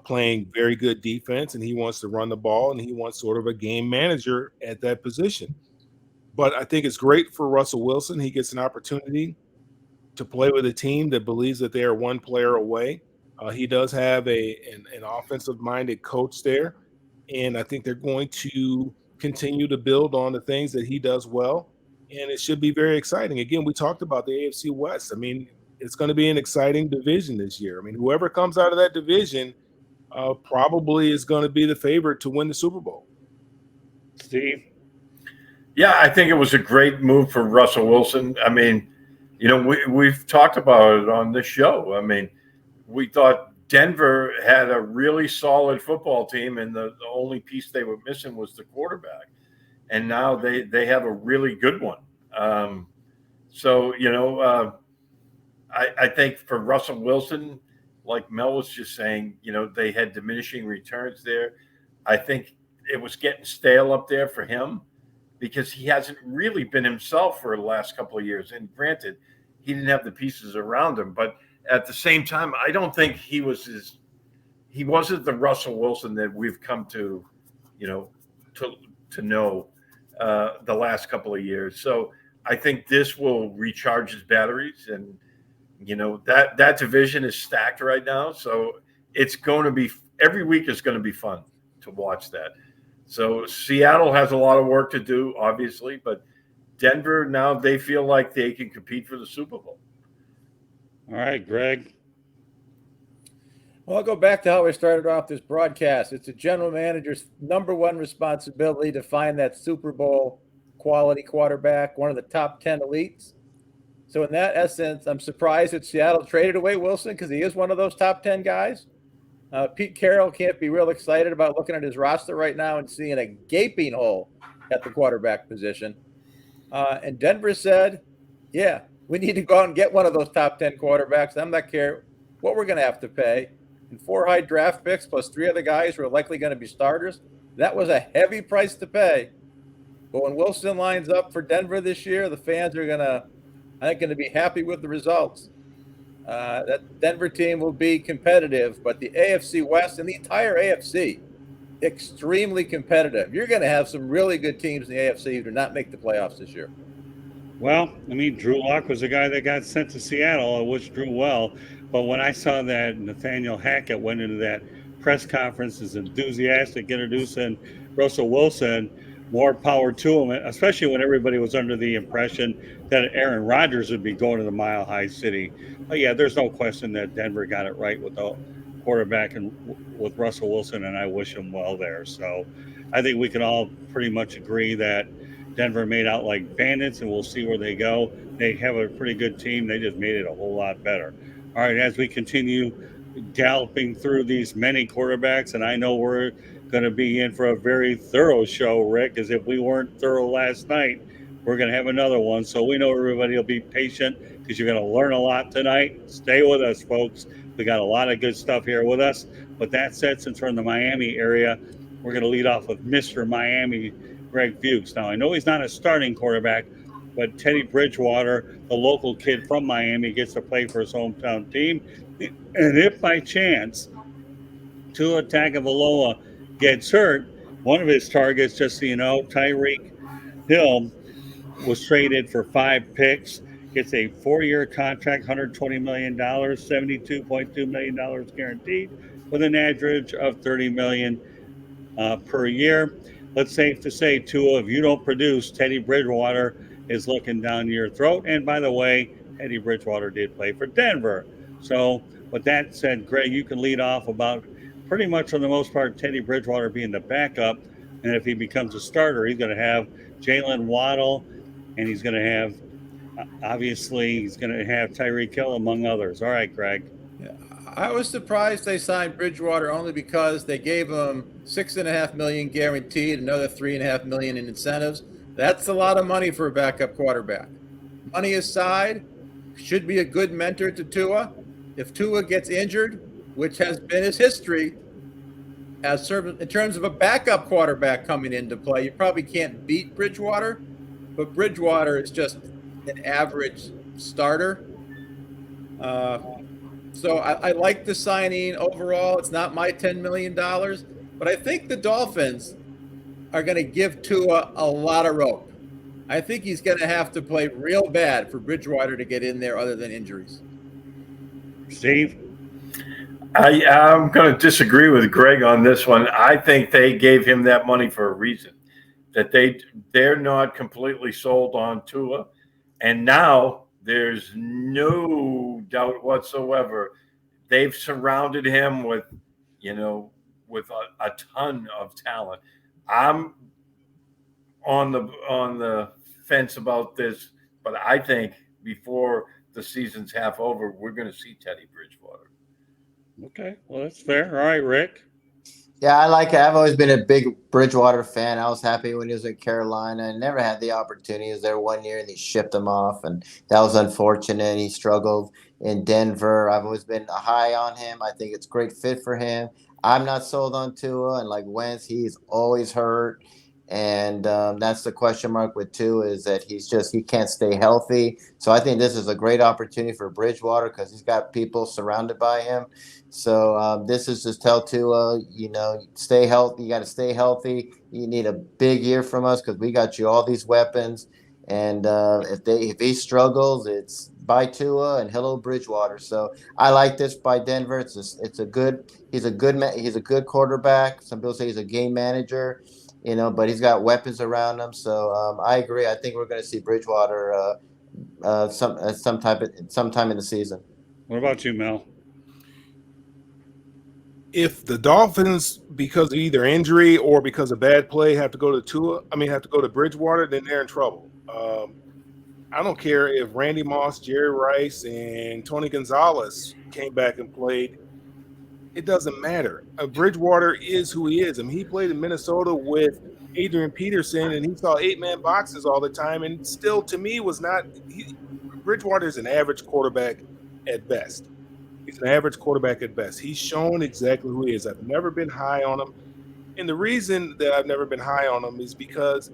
playing very good defense, and he wants to run the ball, and he wants sort of a game manager at that position. But I think it's great for Russell Wilson. He gets an opportunity to play with a team that believes that they are one player away. He does have an offensive-minded coach there, and I think they're going to continue to build on the things that he does well, and it should be very exciting. Again, we talked about the AFC West. I mean, it's going to be an exciting division this year. I mean, whoever comes out of that division probably is going to be the favorite to win the Super Bowl. Steve? Yeah, I think it was a great move for Russell Wilson. I mean, we've talked about it on this show. I mean, we thought Denver had a really solid football team, and the only piece they were missing was the quarterback. And now they have a really good one. I think for Russell Wilson, like Mel was just saying, they had diminishing returns there. I think it was getting stale up there for him because he hasn't really been himself for the last couple of years. And granted, he didn't have the pieces around him, but at the same time, I don't think he wasn't the Russell Wilson that we've come to know the last couple of years. So I think this will recharge his batteries, and that division is stacked right now. So it's going to be every week is going to be fun to watch that. So Seattle has a lot of work to do, obviously, but Denver now they feel like they can compete for the Super Bowl. All right, Greg. Well, I'll go back to how we started off this broadcast. It's a general manager's number one responsibility to find that Super Bowl quality quarterback, one of the top 10 elites. So in that essence, I'm surprised that Seattle traded away Wilson because he is one of those top 10 guys. Pete Carroll can't be real excited about looking at his roster right now and seeing a gaping hole at the quarterback position. And Denver said, yeah, we need to go out and get one of those top 10 quarterbacks. I'm not care what we're going to have to pay. And 4 high draft picks plus 3 other guys who are likely going to be starters. That was a heavy price to pay. But when Wilson lines up for Denver this year, the fans are going to be happy with the results. That Denver team will be competitive, but the AFC West and the entire AFC, extremely competitive. You're going to have some really good teams in the AFC who do not make the playoffs this year. Well, I mean, Drew Lock was the guy that got sent to Seattle. I wish Drew well. But when I saw that Nathaniel Hackett went into that press conference, is enthusiastic introducing Russell Wilson, more power to him, especially when everybody was under the impression that Aaron Rodgers would be going to the Mile High City. But yeah, there's no question that Denver got it right with the quarterback and with Russell Wilson, and I wish him well there. So I think we can all pretty much agree that Denver made out like bandits, and we'll see where they go. They have a pretty good team. They just made it a whole lot better. All right, as we continue galloping through these many quarterbacks, and I know we're going to be in for a very thorough show, Rick, as if we weren't thorough last night, we're going to have another one. So we know everybody will be patient because you're going to learn a lot tonight. Stay with us, folks. We got a lot of good stuff here with us. But that said, since we're in the Miami area, we're going to lead off with Mr. Miami, Greg Fuchs. Now, I know he's not a starting quarterback, but Teddy Bridgewater, the local kid from Miami, gets to play for his hometown team. And if by chance Tua Tagovailoa gets hurt, one of his targets, just so you know, Tyreek Hill, was traded for 5 picks. Gets a 4-year contract, $120 million, $72.2 million guaranteed, with an average of $30 million per year. Let's safe to say, Tua, if you don't produce, Teddy Bridgewater is looking down your throat. And by the way, Teddy Bridgewater did play for Denver. So with that said, Greg, you can lead off about pretty much for the most part, Teddy Bridgewater being the backup. And if he becomes a starter, he's going to have Jalen Waddle, and he's going to have, obviously, he's going to have Tyreek Hill, among others. All right, Greg. Yeah, I was surprised they signed Bridgewater only because they gave him $6.5 million guaranteed, another $3.5 million in incentives. That's a lot of money for a backup quarterback. Money aside, should be a good mentor to Tua. If Tua gets injured, which has been his history, as in terms of a backup quarterback coming into play, you probably can't beat Bridgewater, but Bridgewater is just an average starter. So I like the signing overall. It's not my $10 million, but I think the Dolphins are going to give Tua a lot of rope. I think he's going to have to play real bad for Bridgewater to get in there other than injuries. Steve? I'm going to disagree with Greg on this one. I think they gave him that money for a reason, that they're not completely sold on Tua. And now there's no doubt whatsoever. They've surrounded him with a ton of talent. on the fence about this, but I think before the season's half over, we're going to see Teddy Bridgewater. Okay, well, that's fair. All right, Rick. Yeah, I like it. I've always been a big Bridgewater fan. I was happy when he was at Carolina and never had the opportunity. He was there 1 year and he shipped him off, and that was unfortunate. He struggled in Denver. I've always been high on him. I think it's a great fit for him. I'm not sold on Tua, and like Wentz, he's always hurt. And that's the question mark with Tua, is that he can't stay healthy. So I think this is a great opportunity for Bridgewater because he's got people surrounded by him. So this is just tell Tua, stay healthy. You got to stay healthy. You need a big year from us because we got you all these weapons. And if he struggles, it's by Tua and hello Bridgewater. So I like this by Denver. He's a good quarterback. Some people say he's a game manager, but he's got weapons around him. So I agree. I think we're going to see Bridgewater sometime in the season. What about you, Mel? If the Dolphins, because of either injury or because of bad play, have to go to Bridgewater, then they're in trouble. I don't care if Randy Moss, Jerry Rice, and Tony Gonzalez came back and played. It doesn't matter. Bridgewater is who he is. I mean, he played in Minnesota with Adrian Peterson, and he saw 8-man boxes all the time, and still, to me, Bridgewater is an average quarterback at best. He's an average quarterback at best. He's shown exactly who he is. I've never been high on him. And the reason that I've never been high on him is because,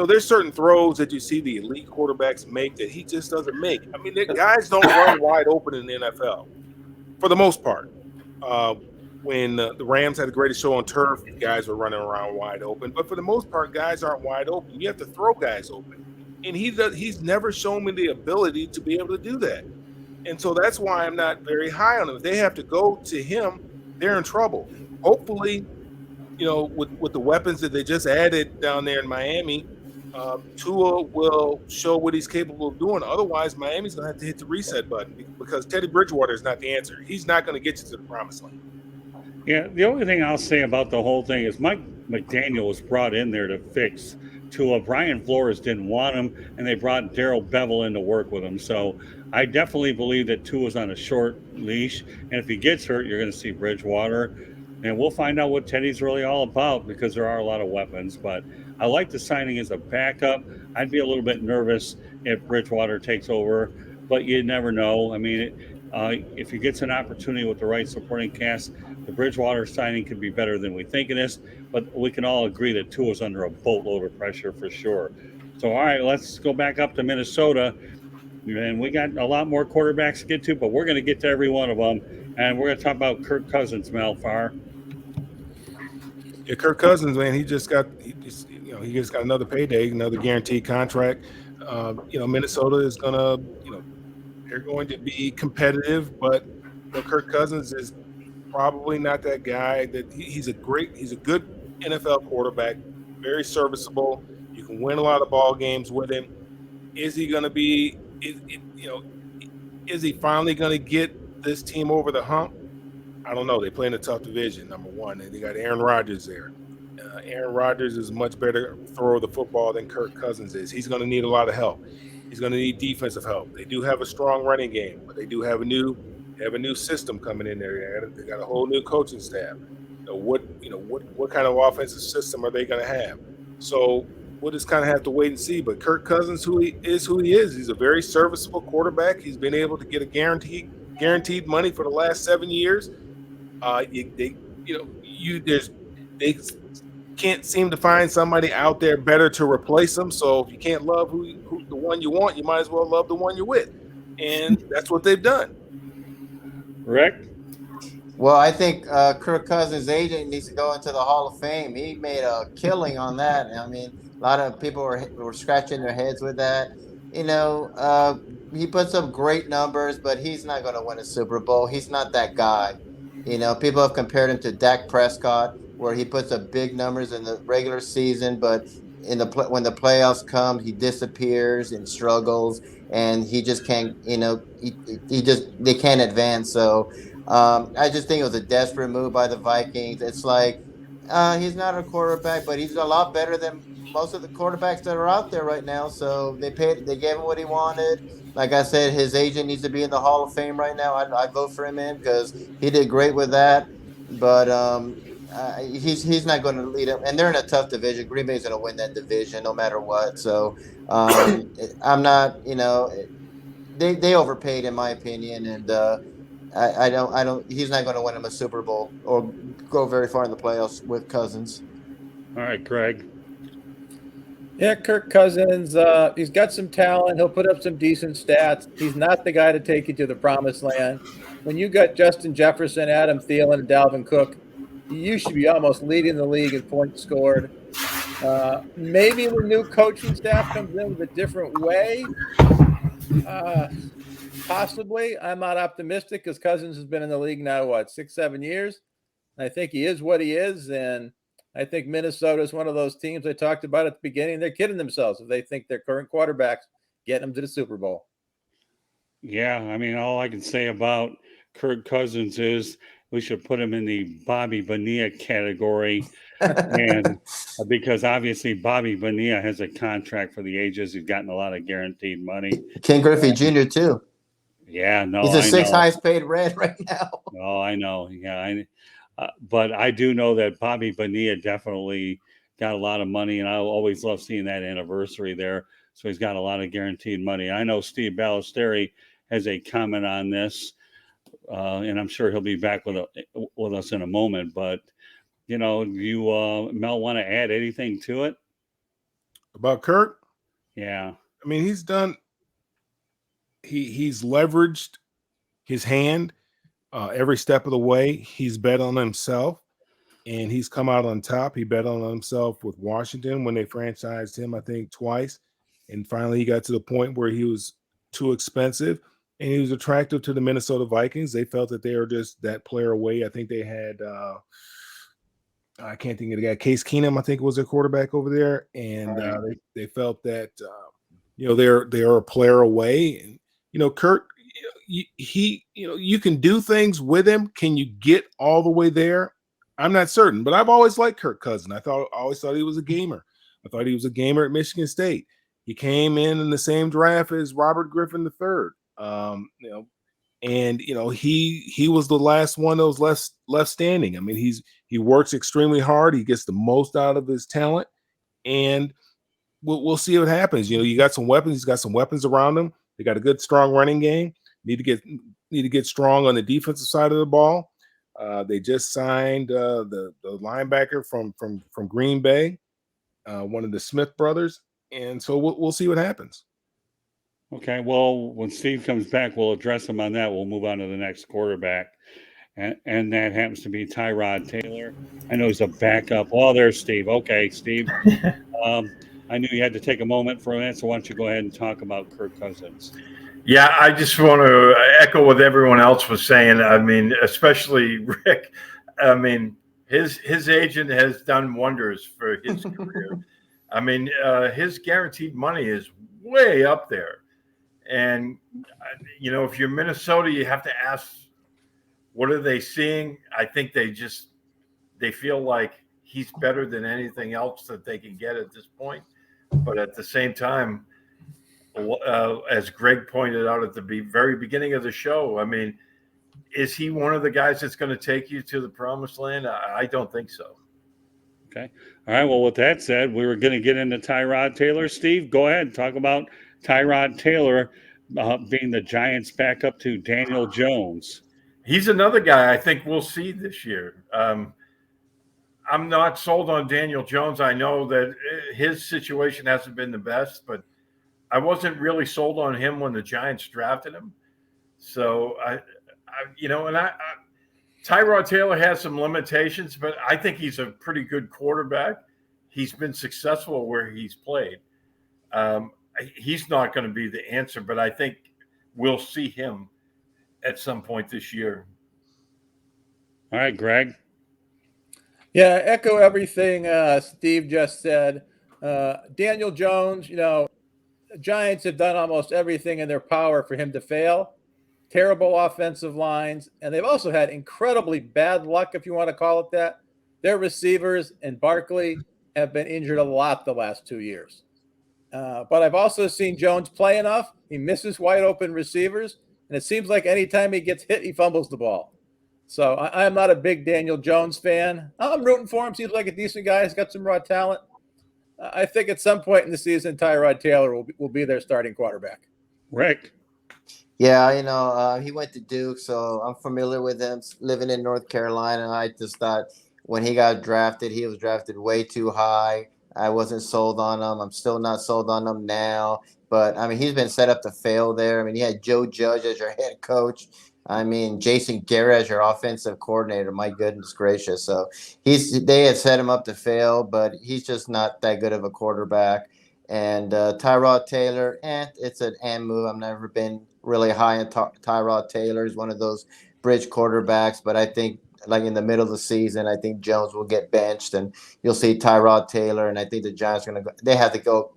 there's certain throws that you see the elite quarterbacks make that he just doesn't make. I mean, the guys don't run wide open in the NFL for the most part. When the Rams had the greatest show on turf, guys were running around wide open. But for the most part, guys aren't wide open. You have to throw guys open. And he's never shown me the ability to be able to do that. And so that's why I'm not very high on him. If they have to go to him, they're in trouble. Hopefully, with the weapons that they just added down there in Miami, Tua will show what he's capable of doing. Otherwise, Miami's going to have to hit the reset button because Teddy Bridgewater is not the answer. He's not going to get you to the promised land. Yeah, the only thing I'll say about the whole thing is Mike McDaniel was brought in there to fix Tua. Brian Flores didn't want him, and they brought Darrell Bevel in to work with him. So I definitely believe that Tua's on a short leash, and if he gets hurt, you're going to see Bridgewater. And we'll find out what Teddy's really all about because there are a lot of weapons. But I like the signing as a backup. I'd be a little bit nervous if Bridgewater takes over, but you never know. I mean, if he gets an opportunity with the right supporting cast, the Bridgewater signing could be better than we think it is. But we can all agree that Tua's under a boatload of pressure for sure. So, all right, let's go back up to Minnesota. And we got a lot more quarterbacks to get to, but we're going to get to every one of them. And we're going to talk about Kirk Cousins, Mel Farr. Yeah, Kirk Cousins, man, he just got another payday, another guaranteed contract. Minnesota is they're going to be competitive, but Kirk Cousins is probably not that guy. He's a good NFL quarterback, very serviceable. You can win a lot of ball games with him. Is he going to be? Is he finally going to get this team over the hump? I don't know. They play in a tough division, number one, and they got Aaron Rodgers there. Aaron Rodgers is a much better thrower of the football than Kirk Cousins is. He's going to need a lot of help. He's going to need defensive help. They do have a strong running game, but they do have a new system coming in there. They got a whole new coaching staff. What kind of offensive system are they going to have? So we'll just kind of have to wait and see. But Kirk Cousins, who he is. He's a very serviceable quarterback. He's been able to get a guaranteed money for the last 7 years. They can't seem to find somebody out there better to replace him. So if you can't love who the one you want, you might as well love the one you're with, and that's what they've done. Rick? Well, I think Kirk Cousins' agent needs to go into the Hall of Fame. He made a killing on that. I mean, a lot of people were scratching their heads with that. He puts up great numbers, but he's not going to win a Super Bowl. He's not that guy. People have compared him to Dak Prescott, where he puts up big numbers in the regular season, but when the playoffs come, he disappears and struggles, and he just can't. They can't advance. So I just think it was a desperate move by the Vikings. It's like he's not a quarterback, but he's a lot better than most of the quarterbacks that are out there right now. So they gave him what he wanted. Like I said, his agent needs to be in the Hall of Fame right now. I'd vote for him in because he did great with that. But he's not going to lead them, and they're in a tough division. Green Bay's going to win that division no matter what. So I'm not, they overpaid in my opinion, and I don't. He's not going to win him a Super Bowl or go very far in the playoffs with Cousins. All right, Greg. Yeah, Kirk Cousins, he's got some talent. He'll put up some decent stats. He's not the guy to take you to the promised land. When you got Justin Jefferson, Adam Thielen, and Dalvin Cook, you should be almost leading the league in points scored. Maybe the new coaching staff comes in with a different way. Possibly. I'm not optimistic because Cousins has been in the league now, 6-7 years? I think he is what he is, and I think Minnesota is one of those teams I talked about at the beginning. They're kidding themselves if they think their current quarterbacks get them to the Super Bowl. Yeah, I mean, all I can say about Kirk Cousins is we should put him in the Bobby Bonilla category, and because obviously Bobby Bonilla has a contract for the ages. He's gotten a lot of guaranteed money. Ken Griffey Jr. too. Yeah, no, he's the I sixth know. highest paid Red right now. Oh, I know. Yeah, but I do know that Bobby Bonilla definitely got a lot of money, and I always love seeing that anniversary there. So he's got a lot of guaranteed money. I know Steve Balestrieri has a comment on this, and I'm sure he'll be back with us in a moment. But you Mel, want to add anything to it about Kirk? Yeah, I mean, he's done. He's leveraged his hand every step of the way. He's bet on himself, and he's come out on top. He bet on himself with Washington when they franchised him, I think, twice. And finally, he got to the point where he was too expensive, and he was attractive to the Minnesota Vikings. They felt that they were just that player away. I think they had I can't think of the guy. Case Keenum, I think, was their quarterback over there, and they felt that they're a player away. And Kirk, you can do things with him. Can you get all the way there? I'm not certain, but I've always liked Kirk Cousins. I always thought he was a gamer. I thought he was a gamer at Michigan State. He came in the same draft as Robert Griffin III. He was the last one that was left standing. I mean, he works extremely hard. He gets the most out of his talent, and we'll see what happens. You got some weapons. He's got some weapons around him. They got a good, strong running game. Need to get strong on the defensive side of the ball. They just signed the linebacker from Green Bay, one of the Smith brothers, and so we'll see what happens. Okay, well, when Steve comes back, we'll address him on that. We'll move on to the next quarterback, and that happens to be Tyrod Taylor. I know he's a backup. Oh, there's Steve. Okay, Steve. I knew you had to take a moment for that, so why don't you go ahead and talk about Kirk Cousins? Yeah, I just want to echo what everyone else was saying. I mean, especially Rick. I mean, his agent has done wonders for his career. I mean, his guaranteed money is way up there. And, if you're Minnesota, you have to ask, what are they seeing? I think they feel like he's better than anything else that they can get at this point. But at the same time, as Greg pointed out at the very beginning of the show, I mean, is he one of the guys that's going to take you to the promised land? I don't think so. Okay. All right. Well, with that said, we were going to get into Tyrod Taylor. Steve, go ahead and talk about Tyrod Taylor being the Giants' backup to Daniel Jones. He's another guy I think we'll see this year. I'm not sold on Daniel Jones. I know that his situation hasn't been the best, but I wasn't really sold on him when the Giants drafted him. So Tyrod Taylor has some limitations, but I think he's a pretty good quarterback. He's been successful where he's played. He's not going to be the answer, but I think we'll see him at some point this year. All right, Greg. Yeah, echo everything Steve just said. Daniel Jones, the Giants have done almost everything in their power for him to fail. Terrible offensive lines, and they've also had incredibly bad luck, if you want to call it that. Their receivers and Barkley have been injured a lot the last 2 years. But I've also seen Jones play enough. He misses wide open receivers, and it seems like anytime he gets hit, he fumbles the ball. So I'm not a big Daniel Jones fan. I'm rooting for him. Seems like a decent guy. He's got some raw talent. I think at some point in the season, Tyrod Taylor will be their starting quarterback. Rick. Yeah, he went to Duke, so I'm familiar with him living in North Carolina. I just thought when he got drafted, he was drafted way too high. I wasn't sold on him. I'm still not sold on him now. But, I mean, he's been set up to fail there. I mean, you had Joe Judge as your head coach. I mean, Jason Garrett as your offensive coordinator. My goodness gracious. So they had set him up to fail, but he's just not that good of a quarterback. And Tyrod Taylor, it's an move. I've never been really high on Tyrod Taylor. He's one of those bridge quarterbacks, but I think like in the middle of the season, I think Jones will get benched, and you'll see Tyrod Taylor. And I think the Giants are going to go. They have to go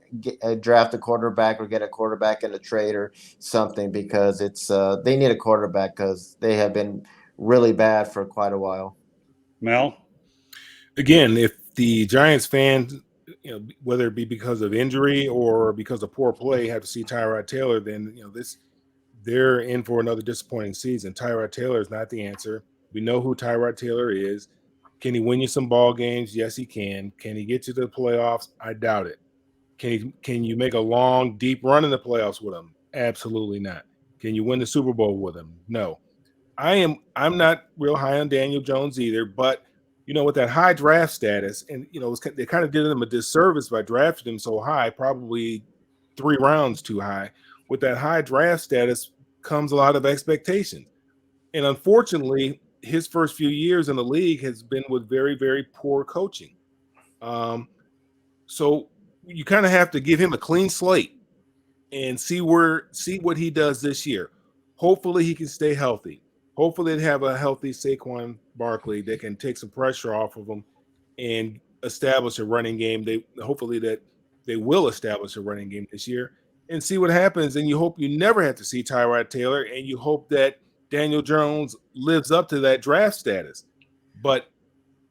draft a quarterback or get a quarterback in a trade or something because they need a quarterback because they have been really bad for quite a while. Mel? Again, if the Giants fans, whether it be because of injury or because of poor play, have to see Tyrod Taylor, then they're in for another disappointing season. Tyrod Taylor is not the answer. We know who Tyrod Taylor is. Can he win you some ball games? Yes, he can. Can he get you to the playoffs? I doubt it. Can you make a long, deep run in the playoffs with him? Absolutely not. Can you win the Super Bowl with him? No. I'm not real high on Daniel Jones either, but with that high draft status, and they kind of did him a disservice by drafting him so high, probably 3 rounds too high. With that high draft status comes a lot of expectation. And unfortunately, his first few years in the league has been with very, very poor coaching. So you kind of have to give him a clean slate and see what he does this year. Hopefully he can stay healthy. Hopefully they have a healthy Saquon Barkley that can take some pressure off of him and establish a running game. Hopefully they will establish a running game this year and see what happens. And you hope you never have to see Tyrod Taylor, and you hope that Daniel Jones lives up to that draft status. But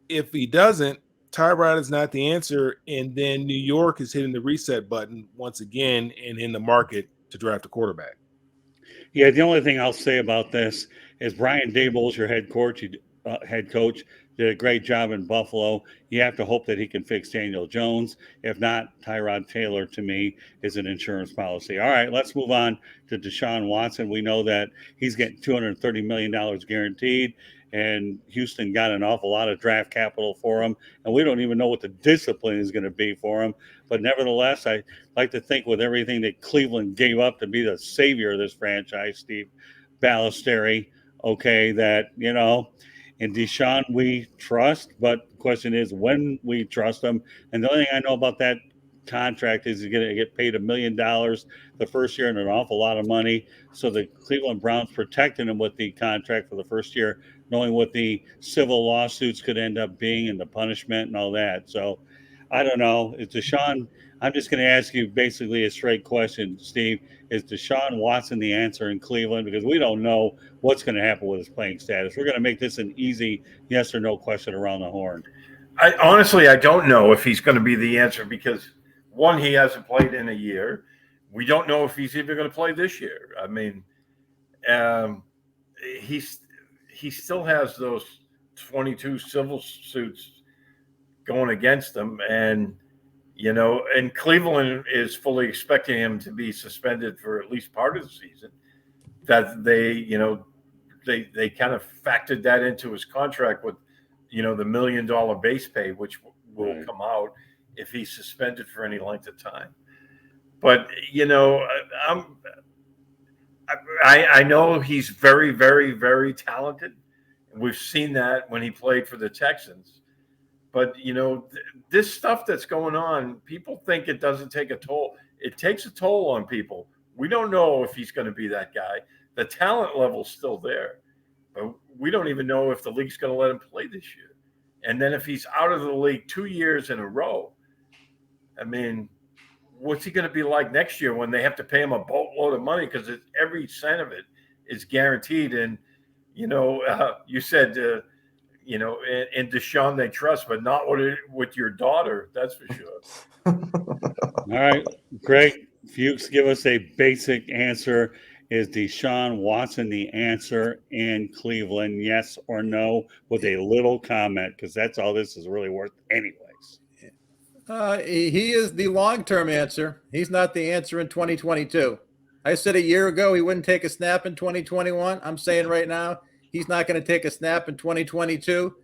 if he doesn't, Tyrod is not the answer, and then New York is hitting the reset button once again and in the market to draft a quarterback. Yeah, the only thing I'll say about this is Brian Daboll's your head coach. Did a great job in Buffalo. You have to hope that he can fix Daniel Jones. If not, Tyrod Taylor, to me, is an insurance policy. All right, let's move on to Deshaun Watson. We know that he's getting $230 million guaranteed, and Houston got an awful lot of draft capital for him, and we don't even know what the discipline is going to be for him. But nevertheless, I like to think with everything that Cleveland gave up to be the savior of this franchise, Steve Balestrieri, that, and Deshaun we trust, but the question is when we trust him. And the only thing I know about that contract is he's going to get paid $1 million the first year and an awful lot of money. So the Cleveland Browns protecting him with the contract for the first year, knowing what the civil lawsuits could end up being and the punishment and all that. So I don't know. Is Deshaun, I'm just going to ask you basically a straight question, Steve. Is Deshaun Watson the answer in Cleveland? Because we don't know what's going to happen with his playing status. We're going to make this an easy yes or no question around the horn. I honestly don't know if he's going to be the answer because, one, he hasn't played in a year. We don't know if he's even going to play this year. I mean, he still has those 22 civil suits going against him. And, and Cleveland is fully expecting him to be suspended for at least part of the season. That they kind of factored that into his contract with, the $1 million base pay, which will come out if he's suspended for any length of time. But, I know he's very, very, very talented. We've seen that when he played for the Texans. But, this stuff that's going on, people think it doesn't take a toll. It takes a toll on people. We don't know if he's going to be that guy. The talent level's still there. But we don't even know if the league's going to let him play this year. And then if he's out of the league 2 years in a row, I mean, what's he going to be like next year when they have to pay him a boatload of money because every cent of it is guaranteed? And, you said in Deshaun they trust, but not with your daughter. That's for sure. All right, Greg, Fuchs, give us a basic answer. Is Deshaun Watson the answer in Cleveland? Yes or no? With a little comment, because that's all this is really worth, anyways. He is the long-term answer. He's not the answer in 2022. I said a year ago he wouldn't take a snap in 2021. I'm saying right now he's not going to take a snap in 2022.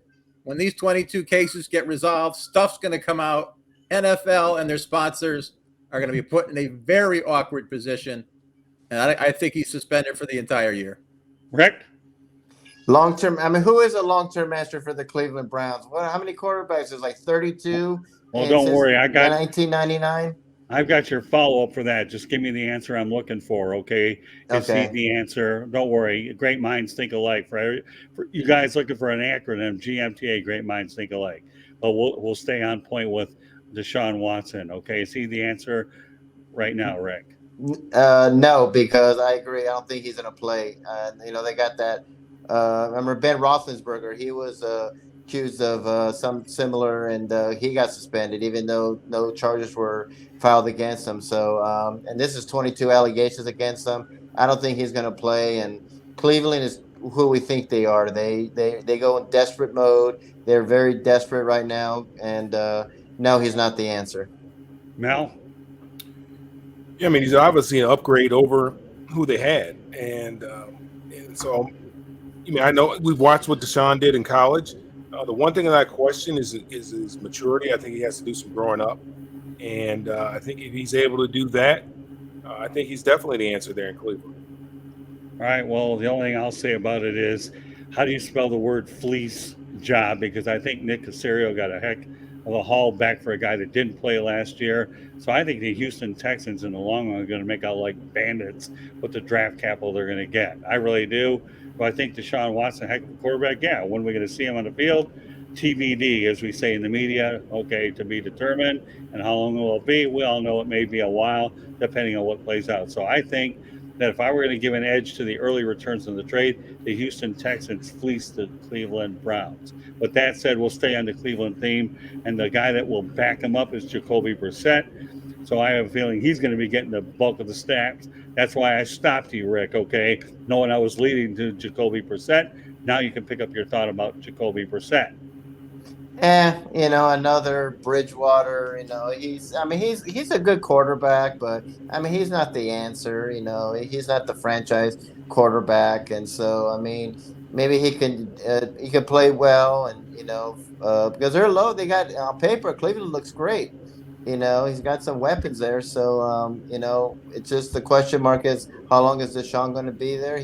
When these 22 cases get resolved, stuff's going to come out. NFL and their sponsors are going to be put in a very awkward position. And I think he's suspended for the entire year. Rick? Long-term. I mean, who is a long-term answer for the Cleveland Browns? How many quarterbacks? There's like 32. Well, don't worry. 1999. I've got your follow-up for that. Just give me the answer I'm looking for, okay? Is he the answer? Don't worry. Great minds think alike. For you guys looking for an acronym, GMTA, great minds think alike. But we'll stay on point with Deshaun Watson, okay? Is he the answer right now, Rick? No, because I agree. I don't think he's going to play. They got that. I remember Ben Roethlisberger. He was accused of some similar, and he got suspended, even though no charges were filed against him. So, and this is 22 allegations against him. I don't think he's going to play. And Cleveland is who we think they are. They go in desperate mode. They're very desperate right now. And no, he's not the answer. Mel? Yeah, I mean, he's obviously an upgrade over who they had. And so, I know we've watched what Deshaun did in college. The one thing that I question is his maturity. I think he has to do some growing up. And I think if he's able to do that, I think he's definitely the answer there in Cleveland. All right, well, the only thing I'll say about it is, how do you spell the word fleece job? Because I think Nick Casario got a heck of a haul back for a guy that didn't play last year. So I think the Houston Texans in the long run are going to make out like bandits with the draft capital they're going to get. I really do. But I think Deshaun Watson, heck of a quarterback. Yeah, when are we going to see him on the field? TBD, as we say in the media, okay, to be determined. And how long will it be? We all know it may be a while, depending on what plays out. So I think that if I were going to give an edge to the early returns in the trade, the Houston Texans fleeced the Cleveland Browns. But that said, we'll stay on the Cleveland theme, and the guy that will back him up is Jacoby Brissett. So I have a feeling he's going to be getting the bulk of the stacks. That's why I stopped you, Rick, okay? Knowing I was leading to Jacoby Brissett. Now you can pick up your thought about Jacoby Brissett. Another Bridgewater, he's a good quarterback, but I mean, he's not the answer, he's not the franchise quarterback. And so, I mean, maybe he can play well, and, because they're low, they got on paper, Cleveland looks great. He's got some weapons there. So, it's just the question mark is how long is Deshaun going to be there?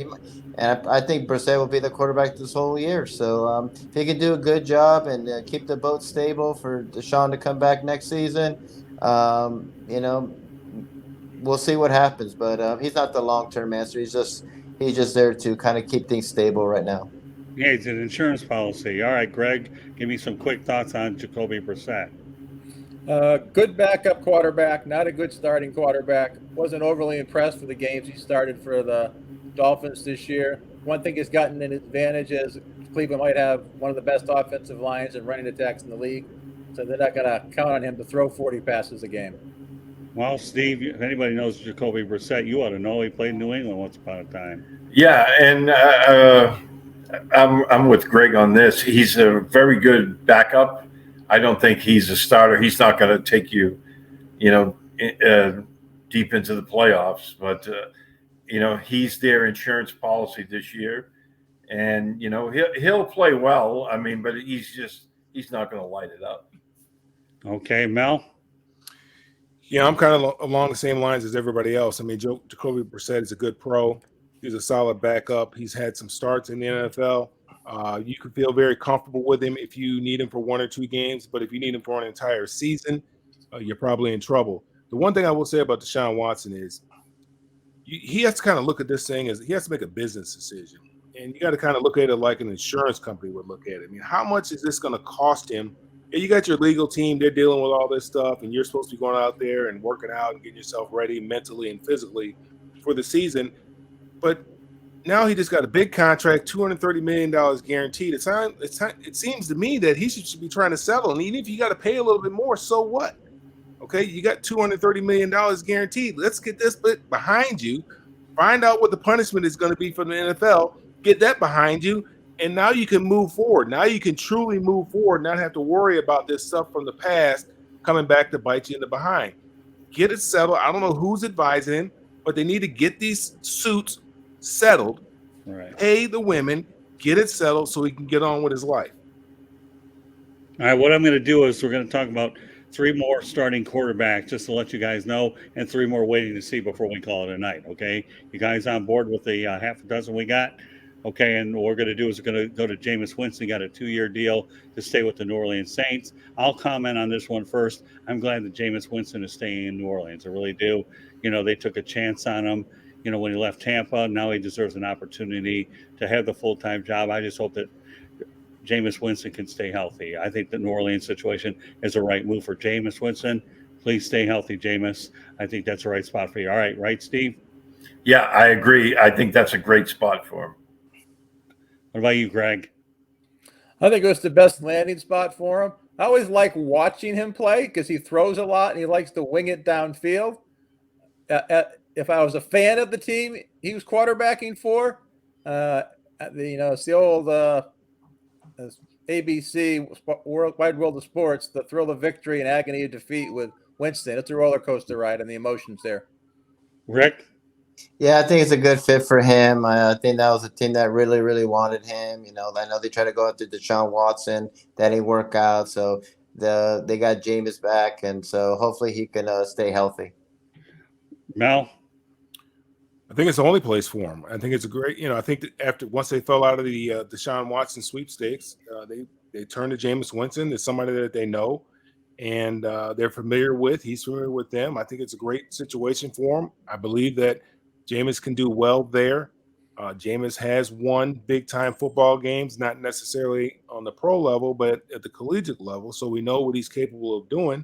And I think Brissett will be the quarterback this whole year. So if he can do a good job and keep the boat stable for Deshaun to come back next season, we'll see what happens. But he's not the long-term answer. He's just there to kind of keep things stable right now. Yeah, it's an insurance policy. All right, Greg, give me some quick thoughts on Jacoby Brissett. Good backup quarterback, not a good starting quarterback. Wasn't overly impressed with the games he started for the Dolphins this year. One thing he's gotten an advantage is Cleveland might have one of the best offensive lines and running attacks in the league, so they're not going to count on him to throw 40 passes a game. Well, Steve, if anybody knows Jacoby Brissett, you ought to know. He played in New England once upon a time. Yeah, and I'm with Greg on this. He's a very good backup. I don't think he's a starter. He's not going to take you, deep into the playoffs. But he's their insurance policy this year, and he'll play well. I mean, but he's not going to light it up. Okay, Mel. Yeah, I'm kind of along the same lines as everybody else. I mean, Jacoby Brissett is a good pro. He's a solid backup. He's had some starts in the NFL. You can feel very comfortable with him if you need him for 1 or 2 games, but if you need him for an entire season, you're probably in trouble. The one thing I will say about Deshaun Watson is he has to kind of look at this thing as he has to make a business decision, and you got to kind of look at it like an insurance company would look at it. I mean, how much is this going to cost him? Yeah, you got your legal team; they're dealing with all this stuff, and you're supposed to be going out there and working out and getting yourself ready mentally and physically for the season. But now he just got a big contract, $230 million guaranteed. It seems to me that he should be trying to settle. And even if you got to pay a little bit more, so what? Okay, you got $230 million guaranteed. Let's get this bit behind you. Find out what the punishment is going to be from the NFL. Get that behind you. And now you can move forward. Now you can truly move forward, not have to worry about this stuff from the past coming back to bite you in the behind. Get it settled. I don't know who's advising him, but they need to get these suits settled, Right. pay the women, get it settled so he can get on with his life. All right, what I'm going to do is we're going to talk about 3 more starting quarterbacks just to let you guys know, and 3 more waiting to see before we call it a night, okay? You guys on board with the half a dozen we got? Okay, and what we're going to do is we're going to go to Jameis Winston. He got a 2-year deal to stay with the New Orleans Saints. I'll comment on this one first. I'm glad that Jameis Winston is staying in New Orleans. I really do. You know, they took a chance on him, you know, when he left Tampa. Now he deserves an opportunity to have the full-time job. I just hope that Jameis Winston can stay healthy. I think the New Orleans situation is a right move for Jameis Winston. Please stay healthy, Jameis. I think that's the right spot for you. All right, right, Steve? Yeah, I agree. I think that's a great spot for him. What about you, Greg? I think it was the best landing spot for him. I always like watching him play because he throws a lot and he likes to wing it downfield. If I was a fan of the team he was quarterbacking for, it's the old ABC Wide World of Sports, the thrill of victory and agony of defeat with Winston. It's a roller coaster ride and the emotions there. Rick? Yeah, I think it's a good fit for him. I think that was a team that really, really wanted him. You know, I know they tried to go after Deshaun Watson. That didn't work out. So they got Jameis back, and so hopefully he can stay healthy. Mel? I think it's the only place for him. I think it's a great, I think that once they fell out of the Deshaun Watson sweepstakes, they turned to Jameis Winston. There's somebody that they know and they're familiar with. He's familiar with them. I think it's a great situation for him. I believe that Jameis can do well there. Jameis has won big-time football games, not necessarily on the pro level, but at the collegiate level. So we know what he's capable of doing.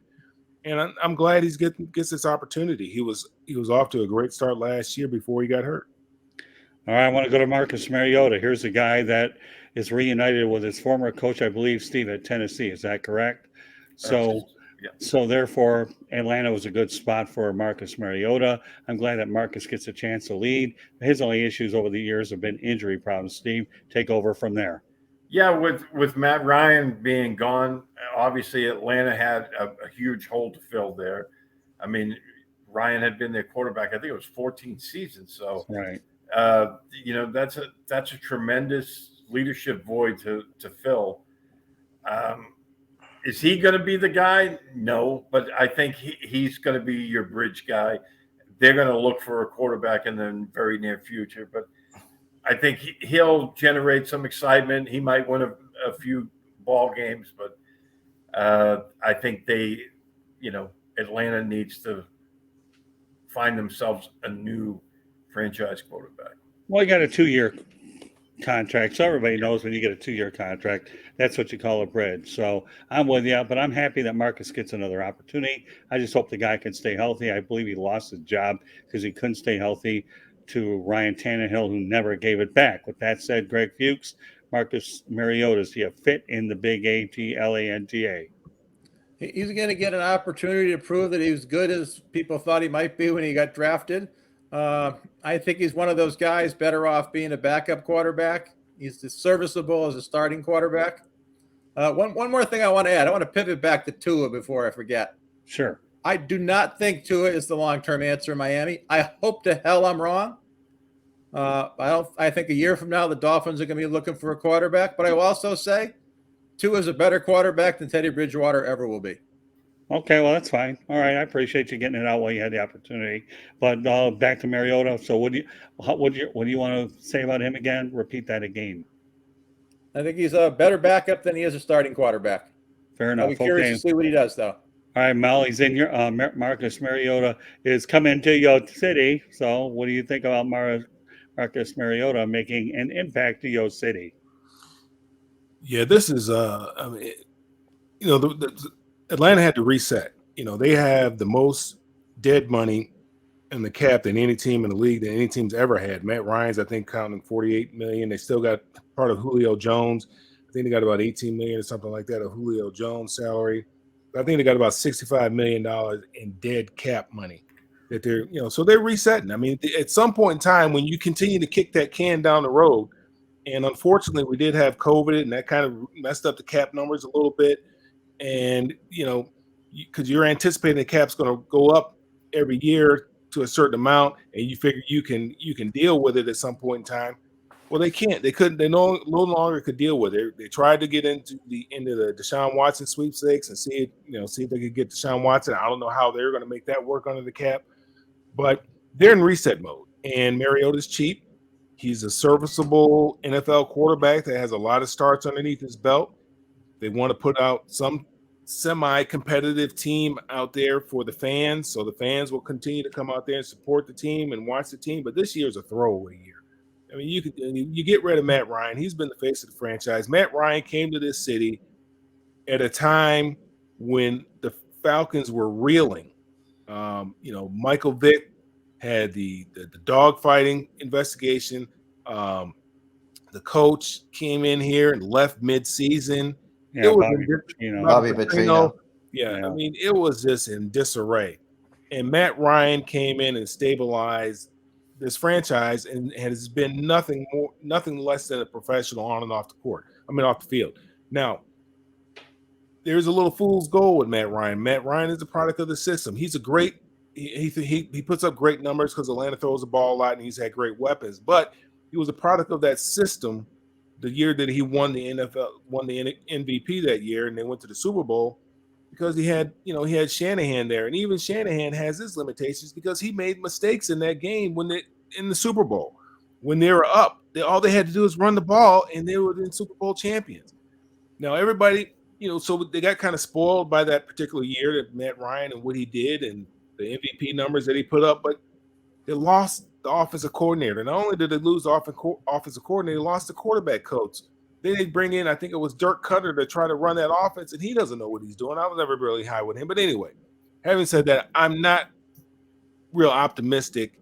And I'm glad he gets this opportunity. He was off to a great start last year before he got hurt. All right, I want to go to Marcus Mariota. Here's a guy that is reunited with his former coach, I believe, Steve, at Tennessee. Is that correct? So therefore, Atlanta was a good spot for Marcus Mariota. I'm glad that Marcus gets a chance to lead. His only issues over the years have been injury problems. Steve, take over from there. Yeah, with Matt Ryan being gone, obviously Atlanta had a huge hole to fill there. I mean, Ryan had been their quarterback, I think it was 14 seasons. So, right. That's a tremendous leadership void to fill. Is he going to be the guy? No, but I think he's going to be your bridge guy. They're going to look for a quarterback in the very near future, but I think he'll generate some excitement. He might win a few ball games, but I think Atlanta needs to find themselves a new franchise quarterback. Well, he got a 2-year contract, so everybody knows when you get a 2-year contract, that's what you call a bridge. So I'm with you, but I'm happy that Marcus gets another opportunity. I just hope the guy can stay healthy. I believe he lost his job because he couldn't stay healthy to Ryan Tannehill, who never gave it back. With that said, Greg Fuchs, Marcus Mariota, does he fit in the big Atlanta? He's going to get an opportunity to prove that he was good as people thought he might be when he got drafted. I think he's one of those guys better off being a backup quarterback. He's as serviceable as a starting quarterback. One more thing I want to add. I want to pivot back to Tua before I forget. Sure. I do not think Tua is the long-term answer in Miami. I hope to hell I'm wrong. I think a year from now the Dolphins are going to be looking for a quarterback, but I will also say Tua is a better quarterback than Teddy Bridgewater ever will be. Okay, well, that's fine. All right, I appreciate you getting it out while you had the opportunity. But back to Mariota. So what do you want to say about him again? Repeat that again. I think he's a better backup than he is a starting quarterback. Fair enough. I'll be curious to see what he does, though. All right, Mel, he's in your Marcus Mariota is coming to your city. So what do you think about Marcus Mariota making an impact to your city? Yeah, this is Atlanta had to reset. They have the most dead money in the cap than any team in the league than any team's ever had. Matt Ryan's, I think, counting $48 million. They still got part of Julio Jones. I think they got about $18 million or something like that of Julio Jones salary. I think they got about $65 million in dead cap money that they're, so they're resetting. I mean, at some point in time, when you continue to kick that can down the road, and unfortunately we did have COVID and that kind of messed up the cap numbers a little bit. And, because you're anticipating the cap's going to go up every year to a certain amount, and you figure you can deal with it at some point in time. Well, they can't. They couldn't. They no longer could deal with it. They tried to get into the Deshaun Watson sweepstakes and see if they could get Deshaun Watson. I don't know how they're going to make that work under the cap, but they're in reset mode. And Mariota's cheap. He's a serviceable NFL quarterback that has a lot of starts underneath his belt. They want to put out some semi-competitive team out there for the fans, so the fans will continue to come out there and support the team and watch the team. But this year is a throwaway year. I mean, you get rid of Matt Ryan. He's been the face of the franchise. Matt Ryan came to this city at a time when the Falcons were reeling. Michael Vick had the dogfighting investigation. The coach came in here and left mid-season. Yeah, Bobby Petrino. Yeah, I mean, it was just in disarray. And Matt Ryan came in and stabilized this franchise and has been nothing less than a professional on and off the field. Now, there's a little fool's gold with Matt Ryan. Matt Ryan is a product of the system. He's a great he puts up great numbers because Atlanta throws the ball a lot and he's had great weapons, but he was a product of that system the year that he won the MVP that year and they went to the Super Bowl because he had Shanahan there. And even Shanahan has his limitations because he made mistakes in that game in the Super Bowl. When they were up, all they had to do was run the ball and they were the Super Bowl champions. Now everybody, so they got kind of spoiled by that particular year that Matt Ryan and what he did and the MVP numbers that he put up, but they lost the offensive coordinator. Not only did they lose the offensive coordinator, they lost the quarterback coach. Then they bring in, I think it was Dirk Cutter to try to run that offense, and he doesn't know what he's doing. I was never really high with him. But anyway, having said that, I'm not real optimistic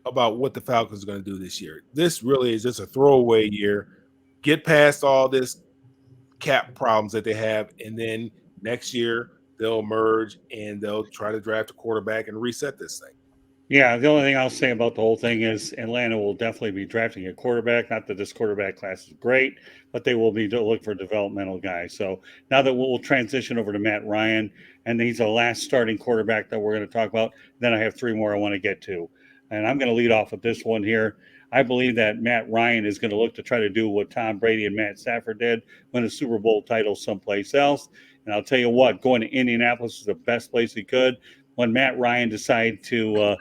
about what the Falcons are going to do this year. This really is just a throwaway year. Get past all this cap problems that they have, and then next year they'll emerge and they'll try to draft a quarterback and reset this thing. Yeah, the only thing I'll say about the whole thing is Atlanta will definitely be drafting a quarterback. Not that this quarterback class is great, but they will be looking for developmental guys. So now that we'll transition over to Matt Ryan, and he's the last starting quarterback that we're going to talk about. Then I have three more I want to get to. And I'm going to lead off with this one here. I believe that Matt Ryan is going to look to try to do what Tom Brady and Matt Stafford did, win a Super Bowl title someplace else. And I'll tell you what, going to Indianapolis is the best place he could. When Matt Ryan decided to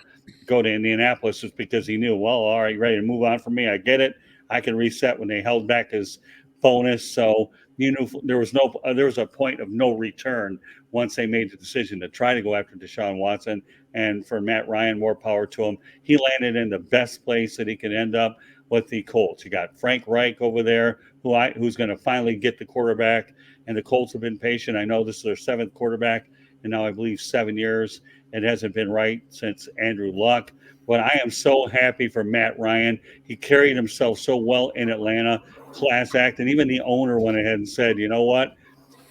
go to Indianapolis, it's because he knew, well, all right, ready to move on from me. I get it. I can reset when they held back his bonus. So you knew there was a point of no return once they made the decision to try to go after Deshaun Watson. And for Matt Ryan, more power to him. He landed in the best place that he could end up with the Colts. You got Frank Reich over there, who's going to finally get the quarterback. And the Colts have been patient. I know this is their seventh quarterback, and now I believe 7 years. It hasn't been right since Andrew Luck. But I am so happy for Matt Ryan. He carried himself so well in Atlanta, class act. And even the owner went ahead and said, you know what?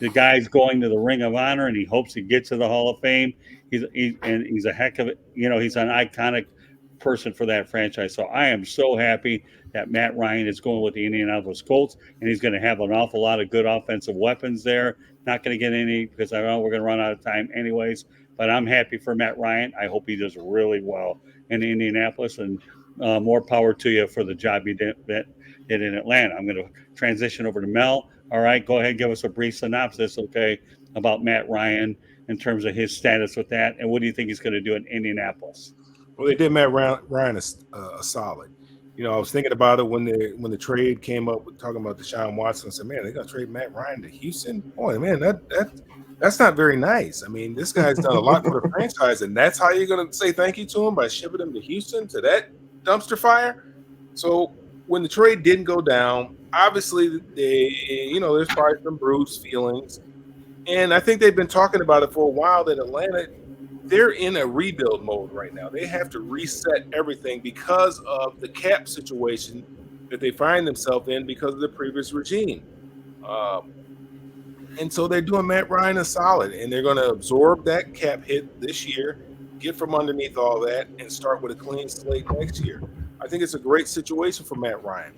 The guy's going to the Ring of Honor, and he hopes he gets to the Hall of Fame. He's a heck of it. He's an iconic person for that franchise. So I am so happy that Matt Ryan is going with the Indianapolis Colts, and he's going to have an awful lot of good offensive weapons there. Not going to get any because I know we're going to run out of time anyways. But I'm happy for Matt Ryan. I hope he does really well in Indianapolis, and more power to you for the job you did in Atlanta. I'm going to transition over to Mel. All right, go ahead, give us a brief synopsis, okay, about Matt Ryan in terms of his status with that, and what do you think he's going to do in Indianapolis? Well, they did Matt Ryan a solid. I was thinking about it when the trade came up, talking about Deshaun Watson. I said, man, they're going to trade Matt Ryan to Houston? Boy, man, that's not very nice. I mean, this guy's done a lot for the franchise, and that's how you're going to say thank you to him, by shipping him to Houston, to that dumpster fire? So when the trade didn't go down, obviously, there's probably some bruised feelings. And I think they've been talking about it for a while, that Atlanta they're in a rebuild mode right now. They have to reset everything because of the cap situation that they find themselves in because of the previous regime. And so they're doing Matt Ryan a solid, and they're going to absorb that cap hit this year, get from underneath all that, and start with a clean slate next year. I think it's a great situation for Matt Ryan.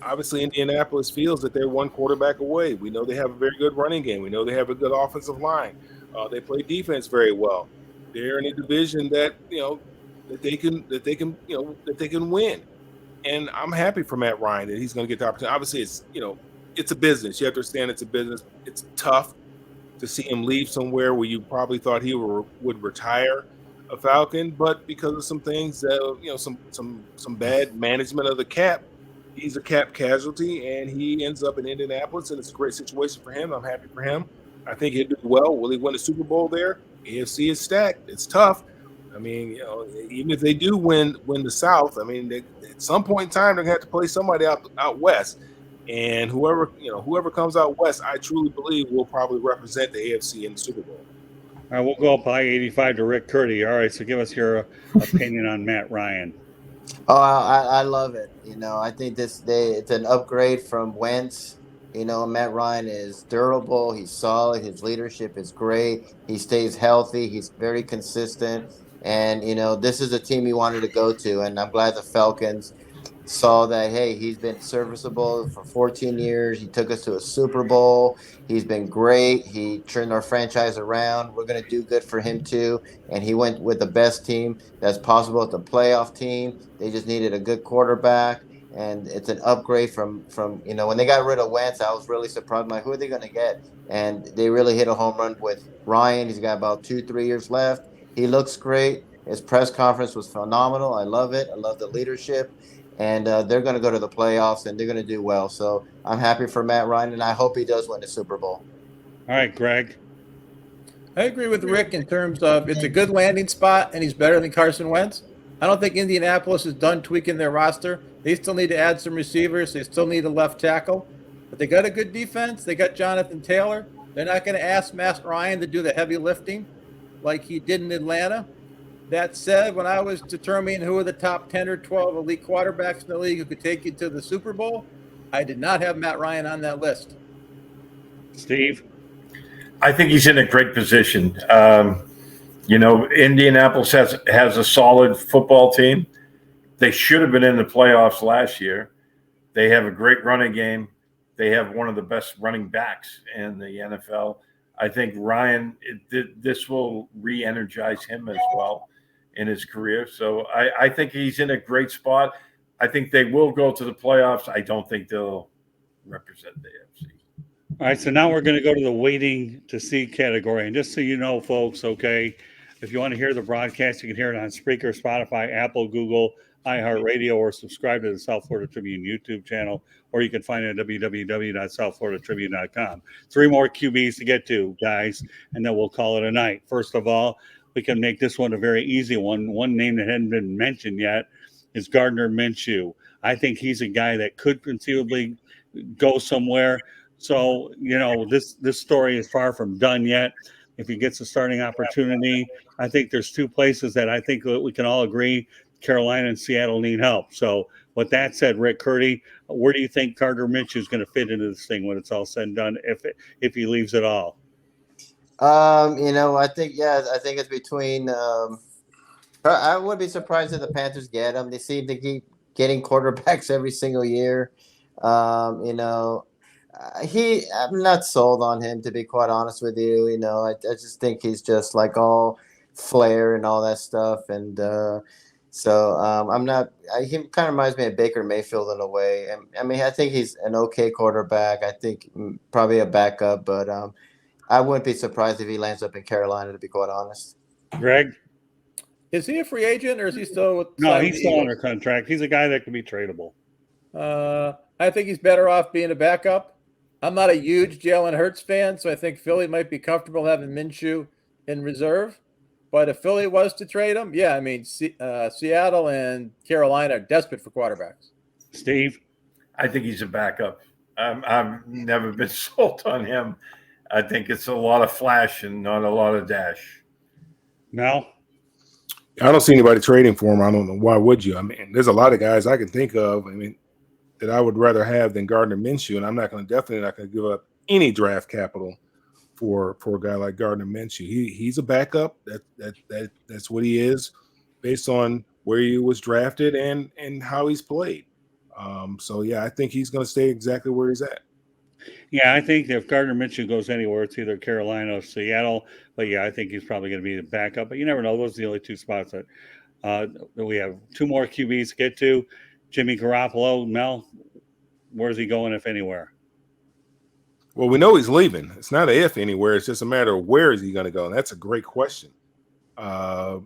Obviously, Indianapolis feels that they're one quarterback away. We know they have a very good running game. We know they have a good offensive line. They play defense very well. They're in a division that that they can win. And I'm happy for Matt Ryan that he's going to get the opportunity. Obviously, it's a business. You have to understand it's a business. It's tough to see him leave somewhere where you probably thought he would retire a Falcon, but because of some things that some bad management of the cap, he's a cap casualty, and he ends up in Indianapolis, and it's a great situation for him. I'm happy for him. I think he'll do well. Will he win a Super Bowl there? AFC is stacked. It's tough. I mean, even if they do win the South, I mean, at some point in time, they're going to have to play somebody out west. And whoever comes out west, I truly believe will probably represent the AFC in the Super Bowl. All right, we'll go up by 85 to Rick Curti. All right, so give us your opinion on Matt Ryan. Oh, I love it. I think it's an upgrade from Wentz. Matt Ryan is durable. He's solid. His leadership is great. He stays healthy. He's very consistent. And, this is a team he wanted to go to. And I'm glad the Falcons saw that, hey, he's been serviceable for 14 years. He took us to a Super Bowl. He's been great. He turned our franchise around. We're going to do good for him too. And he went with the best team that's possible. It's a playoff team. They just needed a good quarterback. And it's an upgrade from when they got rid of Wentz, I was really surprised. Who are they going to get? And they really hit a home run with Ryan. He's got about 2-3 years left. He looks great. His press conference was phenomenal. I love it. I love the leadership. And they're going to go to the playoffs, and they're going to do well. So I'm happy for Matt Ryan, and I hope he does win the Super Bowl. All right, Greg. I agree with Rick in terms of it's a good landing spot, and he's better than Carson Wentz. I don't think Indianapolis is done tweaking their roster. They still need to add some receivers. They still need a left tackle. But they got a good defense. They got Jonathan Taylor. They're not going to ask Matt Ryan to do the heavy lifting like he did in Atlanta. That said, when I was determining who are the top 10 or 12 elite quarterbacks in the league who could take you to the Super Bowl, I did not have Matt Ryan on that list. Steve? I think he's in a great position. Indianapolis has a solid football team. They should have been in the playoffs last year. They have a great running game. They have one of the best running backs in the NFL. I think Ryan, this will re-energize him as well in his career. So I think he's in a great spot. I think they will go to the playoffs. I don't think they'll represent the AFC. All right, so now we're going to go to the waiting to see category. And just so you know, folks, okay, if you want to hear the broadcast, you can hear it on Spreaker, Spotify, Apple, Google, iHeartRadio, or subscribe to the South Florida Tribune YouTube channel, or you can find it at www.southfloridatribune.com. 3 more QBs to get to, guys, and then we'll call it a night. First of all, we can make this one a very easy one. One name that hadn't been mentioned yet is Gardner Minshew. I think he's a guy that could conceivably go somewhere. So, this story is far from done yet. If he gets a starting opportunity, I think there's 2 places that I think we can all agree Carolina and Seattle need help. So with that said, Rick Curti, where do you think Gardner Minshew is going to fit into this thing when it's all said and done, if he leaves at all? I think it's between I would be surprised if the Panthers get him. They seem to keep getting quarterbacks every single year. I'm not sold on him, to be quite honest with you. I just think he's just like all flair and all that stuff. And I'm not – he kind of reminds me of Baker Mayfield in a way. I think he's an okay quarterback. I think probably a backup, but I wouldn't be surprised if he lands up in Carolina, to be quite honest. Greg? Is he a free agent, or is he still with – No, he's still under contract. He's a guy that can be tradable. I think he's better off being a backup. I'm not a huge Jalen Hurts fan, so I think Philly might be comfortable having Minshew in reserve. But if Philly was to trade him, Seattle and Carolina are desperate for quarterbacks. Steve? I think he's a backup. I've never been sold on him. I think it's a lot of flash and not a lot of dash. Mel? I don't see anybody trading for him. I don't know. Why would you? I mean, there's a lot of guys I can think of. I mean, that I would rather have than Gardner Minshew, and I'm definitely not going to give up any draft capital for a guy like Gardner Minshew. He's a backup. That's what he is, based on where he was drafted and how he's played. So yeah, I think he's going to stay exactly where he's at. Yeah, I think if Gardner Minshew goes anywhere, it's either Carolina or Seattle. But yeah, I think he's probably going to be the backup. But you never know. Those are the only two spots that we have. Two more QBs to get to. Jimmy Garoppolo. Mel, where's he going, if anywhere? Well, we know he's leaving. It's not an if anywhere. It's just a matter of where is he going to go. And that's a great question. Could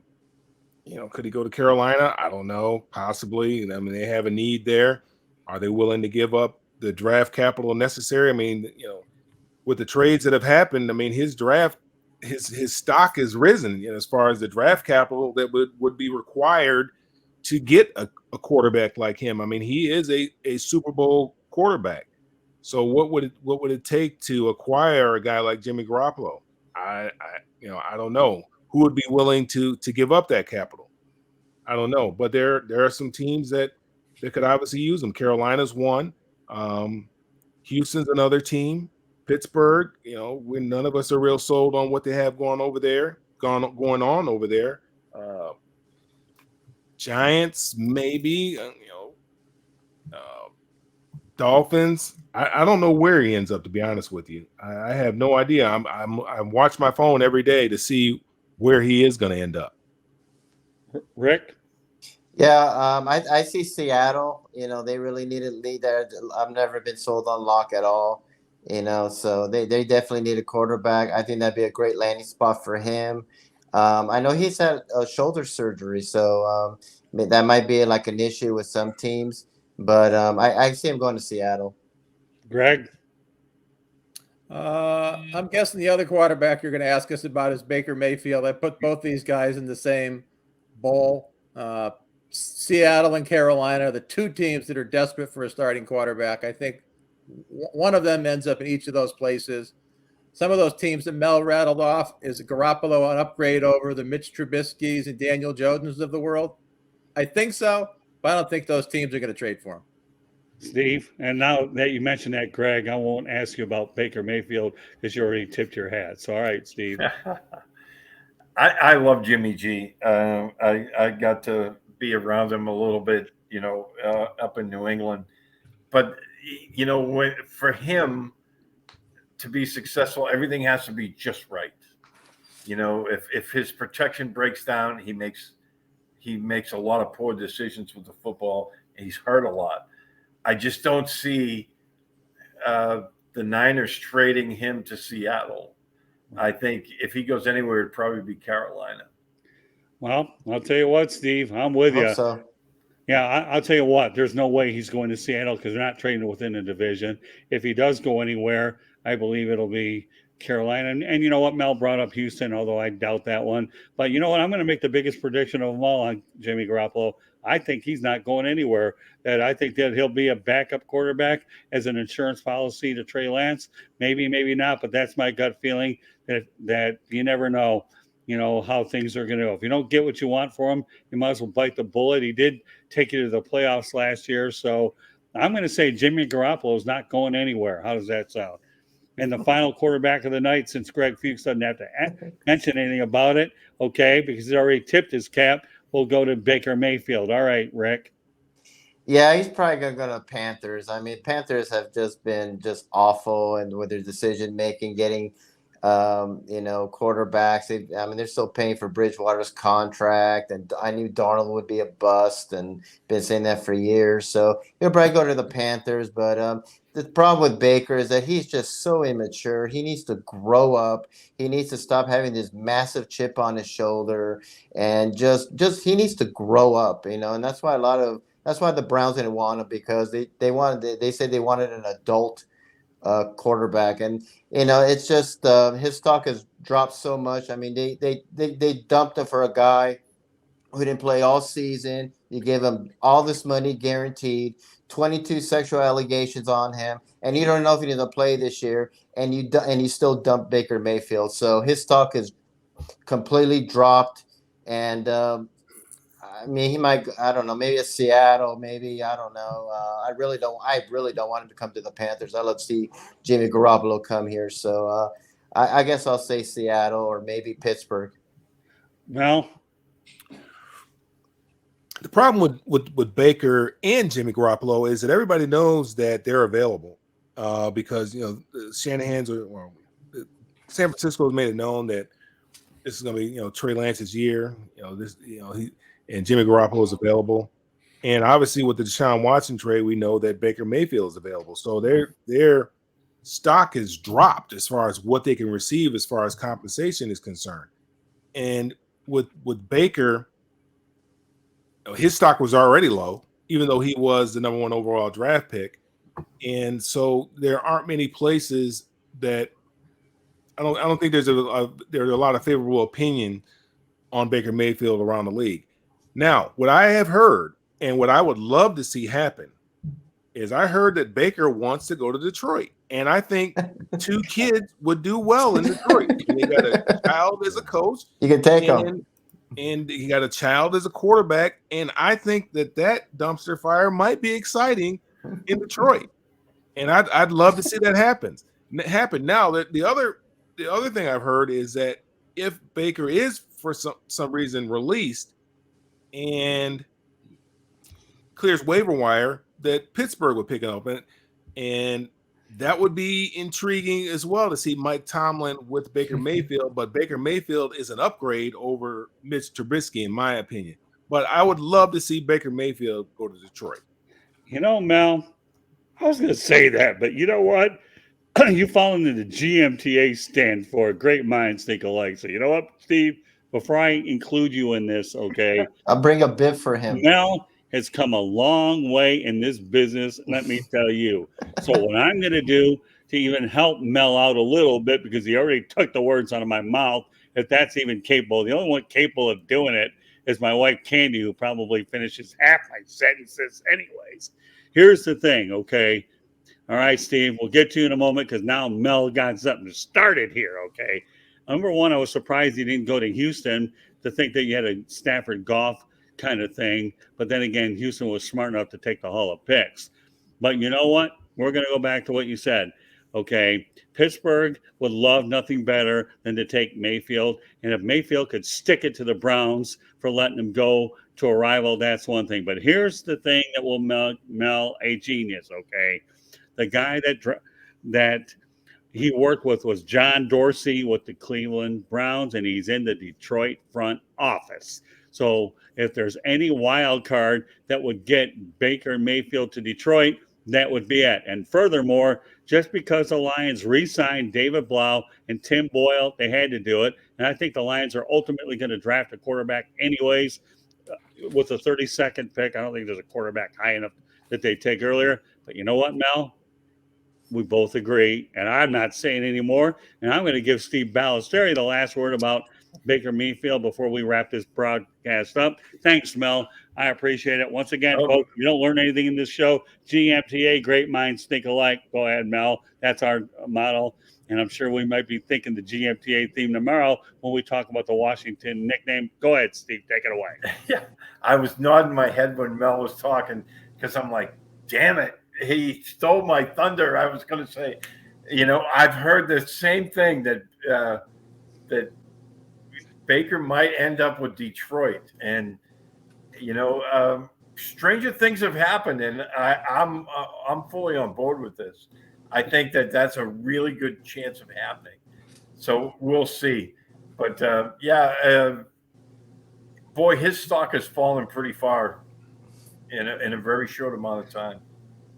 he go to Carolina? I don't know. Possibly. I mean, they have a need there. Are they willing to give up the draft capital necessary? I mean, with the trades that have happened, I mean, his stock has risen, as far as the draft capital that would be required to get a quarterback like him. I mean, he is a Super Bowl quarterback. So what would it take to acquire a guy like Jimmy Garoppolo? I don't know who would be willing to give up that capital. I don't know, but there are some teams that could obviously use him. Carolina's one. Houston's another team. Pittsburgh, when none of us are real sold on what they have going on over there. Giants, maybe. Dolphins. I don't know where he ends up, to be honest with you. I have no idea. I watch my phone every day to see where he is going to end up. Rick? Yeah, I see Seattle. They really need a lead there. I've never been sold on Locke at all. So they definitely need a quarterback. I think that'd be a great landing spot for him. I know he's had a shoulder surgery, so that might be like an issue with some teams. But I see him going to Seattle. Greg? I'm guessing the other quarterback you're going to ask us about is Baker Mayfield. I put both these guys in the same bowl. Seattle and Carolina are the two teams that are desperate for a starting quarterback. I think one of them ends up in each of those places. Some of those teams that Mel rattled off, is Garoppolo an upgrade over the Mitch Trubiskys and Daniel Jones of the world? I think so, but I don't think those teams are going to trade for him. Steve, and now that you mentioned that, Greg, I won't ask you about Baker Mayfield because you already tipped your hat. So, all right, Steve. I love Jimmy G. I got to be around him a little bit, up in New England. But, for him to be successful, everything has to be just right. If his protection breaks down, he makes a lot of poor decisions with the football. And he's hurt a lot. I just don't see the Niners trading him to Seattle. I think if he goes anywhere, it'd probably be Carolina. Well, I'll tell you what, Steve, I'm with you. So. Yeah, I'll tell you what, there's no way he's going to Seattle because they're not trading within the division. If he does go anywhere, I believe it'll be Carolina. And you know what? Mel brought up Houston, although I doubt that one. But you know what? I'm going to make the biggest prediction of them all on Jimmy Garoppolo. I think he's not going anywhere. That I think that he'll be a backup quarterback as an insurance policy to Trey Lance. Maybe, maybe not, but that's my gut feeling that you never know, how things are going to go. If you don't get what you want for him, you might as well bite the bullet. He did take you to the playoffs last year. So I'm going to say Jimmy Garoppolo is not going anywhere. How does that sound? And the final quarterback of the night, since Greg Fuchs doesn't have to mention anything about it, okay, because he's already tipped his cap, we'll go to Baker Mayfield. All right, Rick. Yeah, he's probably going to go to Panthers. I mean, Panthers have just been awful, and with their decision making, getting quarterbacks. They're still paying for Bridgewater's contract, and I knew Darnold would be a bust, and been saying that for years. So he'll probably go to the Panthers. But the problem with Baker is that he's just so immature. He needs to grow up. He needs to stop having this massive chip on his shoulder, and just he needs to grow up. And that's why the Browns didn't want him, because they said they wanted an adult quarterback, and it's just his stock has dropped so much. I mean, they dumped him for a guy who didn't play all season. You gave him all this money guaranteed, 22 sexual allegations on him, and you don't know if he's going to play this year, and you still dump Baker Mayfield. So his stock is completely dropped. And I mean, he might. I don't know. Maybe it's Seattle. Maybe I don't know. I really don't want him to come to the Panthers. I love to see Jimmy Garoppolo come here. So I guess I'll say Seattle or maybe Pittsburgh. Well, the problem with Baker and Jimmy Garoppolo is that everybody knows that they're available because Shanahan's or San Francisco has made it known that this is going to be Trey Lance's year. And Jimmy Garoppolo is available, and obviously with the Deshaun Watson trade, we know that Baker Mayfield is available. So their stock has dropped as far as what they can receive as far as compensation is concerned. And with Baker, his stock was already low, even though he was the number 1 overall draft pick. And so there aren't many places that I don't think there's a lot of favorable opinion on Baker Mayfield around the league. Now, what I have heard and what I would love to see happen is I heard that Baker wants to go to Detroit. And I think 2 kids would do well in Detroit. They got a child as a coach. You can take them. And he got a child as a quarterback. And I think that dumpster fire might be exciting in Detroit. And I'd love to see that happen. Now, the other thing I've heard is that if Baker is for some reason released and clears waiver wire, that Pittsburgh would pick it up. And that would be intriguing as well to see Mike Tomlin with Baker Mayfield. But Baker Mayfield is an upgrade over Mitch Trubisky, in my opinion. But I would love to see Baker Mayfield go to Detroit. Mel, I was going to say that, but you know what? You fall into the GMTA stand for great minds think alike. So you know what, Steve? Before I include you in this, okay? I'll bring a bib for him. Mel has come a long way in this business, let me tell you. So what I'm going to do to even help Mel out a little bit, because he already took the words out of my mouth, if that's even capable. The only one capable of doing it is my wife, Candy, who probably finishes half my sentences anyways. Here's the thing, okay? All right, Steve, we'll get to you in a moment because now Mel got something started here, okay? Number one, I was surprised he didn't go to Houston to think that you had a Stafford Goff kind of thing. But then again, Houston was smart enough to take the haul of picks. But you know what? We're going to go back to what you said, okay? Pittsburgh would love nothing better than to take Mayfield. And if Mayfield could stick it to the Browns for letting him go to a rival, that's one thing. But here's the thing that will Mel a genius, okay? The guy that he worked with was John Dorsey with the Cleveland Browns, and he's in the Detroit front office. So if there's any wild card that would get Baker Mayfield to Detroit, that would be it. And furthermore, just because the Lions re-signed David Blau and Tim Boyle, they had to do it. And I think the Lions are ultimately going to draft a quarterback anyways with a 32nd pick. I don't think there's a quarterback high enough that they take earlier. But you know what, Mel? We both agree, and I'm not saying anymore. And I'm going to give Steve Balestrieri the last word about Baker Mayfield before we wrap this broadcast up. Thanks, Mel. I appreciate it. Once again, folks, you don't learn anything in this show. GMTA, great minds think alike. Go ahead, Mel. That's our motto. And I'm sure we might be thinking the GMTA theme tomorrow when we talk about the Washington nickname. Go ahead, Steve. Take it away. Yeah, I was nodding my head when Mel was talking because I'm like, damn it. He stole my thunder. I was going to say, I've heard the same thing that Baker might end up with Detroit, and stranger things have happened, and I'm fully on board with this. I think that's a really good chance of happening. So we'll see, but boy, his stock has fallen pretty far in a very short amount of time.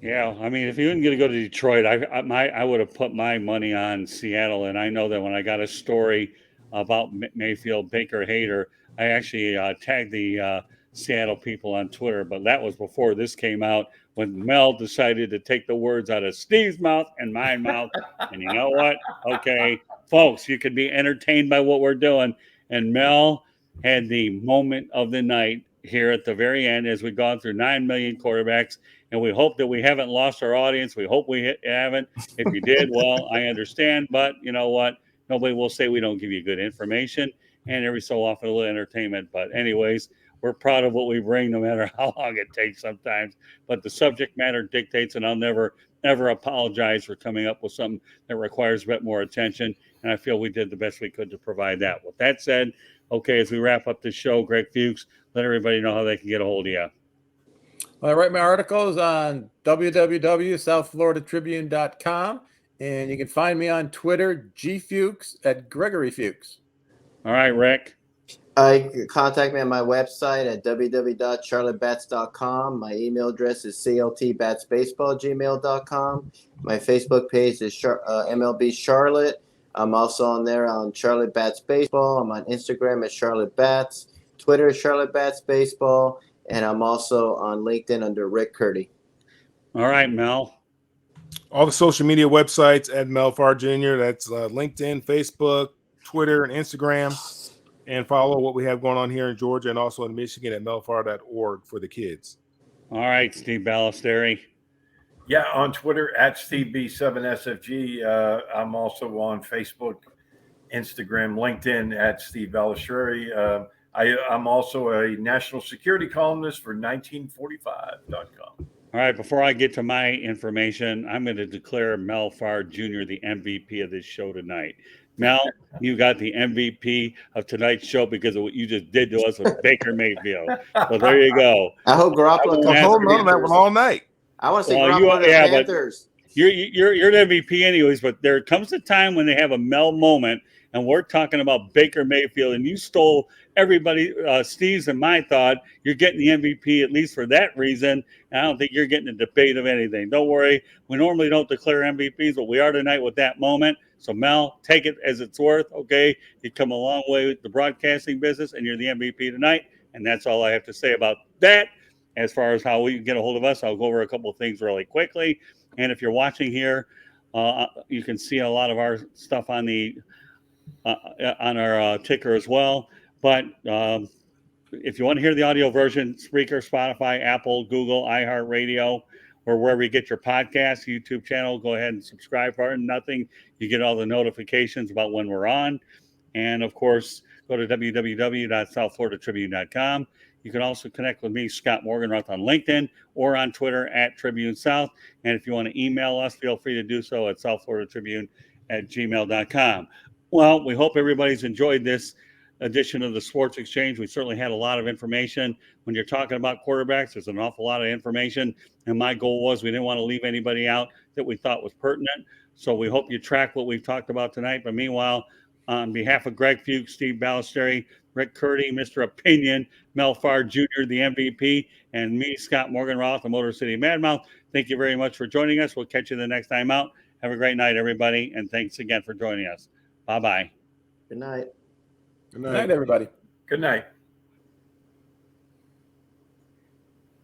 Yeah, I mean, if he wasn't going to go to Detroit, I would have put my money on Seattle. And I know that when I got a story about Mayfield, Baker hater, I actually tagged the Seattle people on Twitter. But that was before this came out, when Mel decided to take the words out of Steve's mouth and my mouth. And you know what? Okay, folks, you could be entertained by what we're doing. And Mel had the moment of the night here at the very end as we've gone through 9 million quarterbacks. And we hope that we haven't lost our audience. We hope we haven't. If you did, well, I understand. But you know what? Nobody will say we don't give you good information. and every so often a little entertainment. But anyways, we're proud of what we bring, no matter how long it takes sometimes. But the subject matter dictates, and I'll never, ever apologize for coming up with something that requires a bit more attention. And I feel we did the best we could to provide that. With that said, okay, as we wrap up this show, Greg Fuchs, let everybody know how they can get a hold of you. I write my articles on www.southfloridatribune.com, and you can find me on Twitter, gfuchs at Gregory Fuchs. All right, Rick. Contact me on my website at www.charlottebats.com. My email address is cltbatsbaseball@gmail.com. My Facebook page is MLB Charlotte. I'm also on there on Charlotte Bats Baseball. I'm on Instagram at Charlotte Bats. Twitter is Charlotte Bats Baseball. And I'm also on LinkedIn under Rick Curti. All right, Mel. All the social media websites at Mel Farr Jr. That's LinkedIn, Facebook, Twitter, and Instagram. And follow what we have going on here in Georgia and also in Michigan at melfarr.org for the kids. All right, Steve Balestrieri. Yeah, on Twitter at SteveB7SFG. I'm also on Facebook, Instagram, LinkedIn at Steve Balestrieri. I'm also a national security columnist for 1945.com. All right, before I get to my information, I'm going to declare Mel Farr Jr. the MVP of this show tonight. Mel, you got the MVP of tonight's show because of what you just did to us with Baker Mayfield. So there you go. I hope Garoppolo comes Hold on that one all night. I want to see Garoppolo on the Panthers. You're the MVP anyways, but there comes a time when they have a Mel moment, and we're talking about Baker Mayfield, and you stole everybody, Steve's and my thought. You're getting the MVP at least for that reason, and I don't think you're getting a debate of anything. Don't worry. We normally don't declare MVPs, but we are tonight with that moment. So, Mel, take it as it's worth, okay? You've come a long way with the broadcasting business, and you're the MVP tonight, and that's all I have to say about that. As far as how we get a hold of us, I'll go over a couple of things really quickly. And if you're watching here, you can see a lot of our stuff on the on our ticker as well. But if you want to hear the audio version, Spreaker, Spotify, Apple, Google, iHeartRadio, or wherever you get your podcast, YouTube channel, go ahead and subscribe for nothing. You get all the notifications about when we're on. And of course, go to www.southfloridatribune.com. You can also connect with me, Scott Morganroth, on LinkedIn or on Twitter at Tribune South. And if you want to email us, feel free to do so at southfloridatribune@gmail.com. Well, we hope everybody's enjoyed this edition of the Sports Exchange. We certainly had a lot of information. When you're talking about quarterbacks, there's an awful lot of information. And my goal was we didn't want to leave anybody out that we thought was pertinent. So we hope you track what we've talked about tonight. But meanwhile, on behalf of Greg Fuchs, Steve Balestrieri, Rick Curti, Mr. Opinion, Mel Farr Jr., the MVP, and me, Scott Morganroth, the Motor City Madmouth, thank you very much for joining us. We'll catch you the next time out. Have a great night, everybody, and thanks again for joining us. Bye-bye. Good night. Good Good night, everybody. Good night.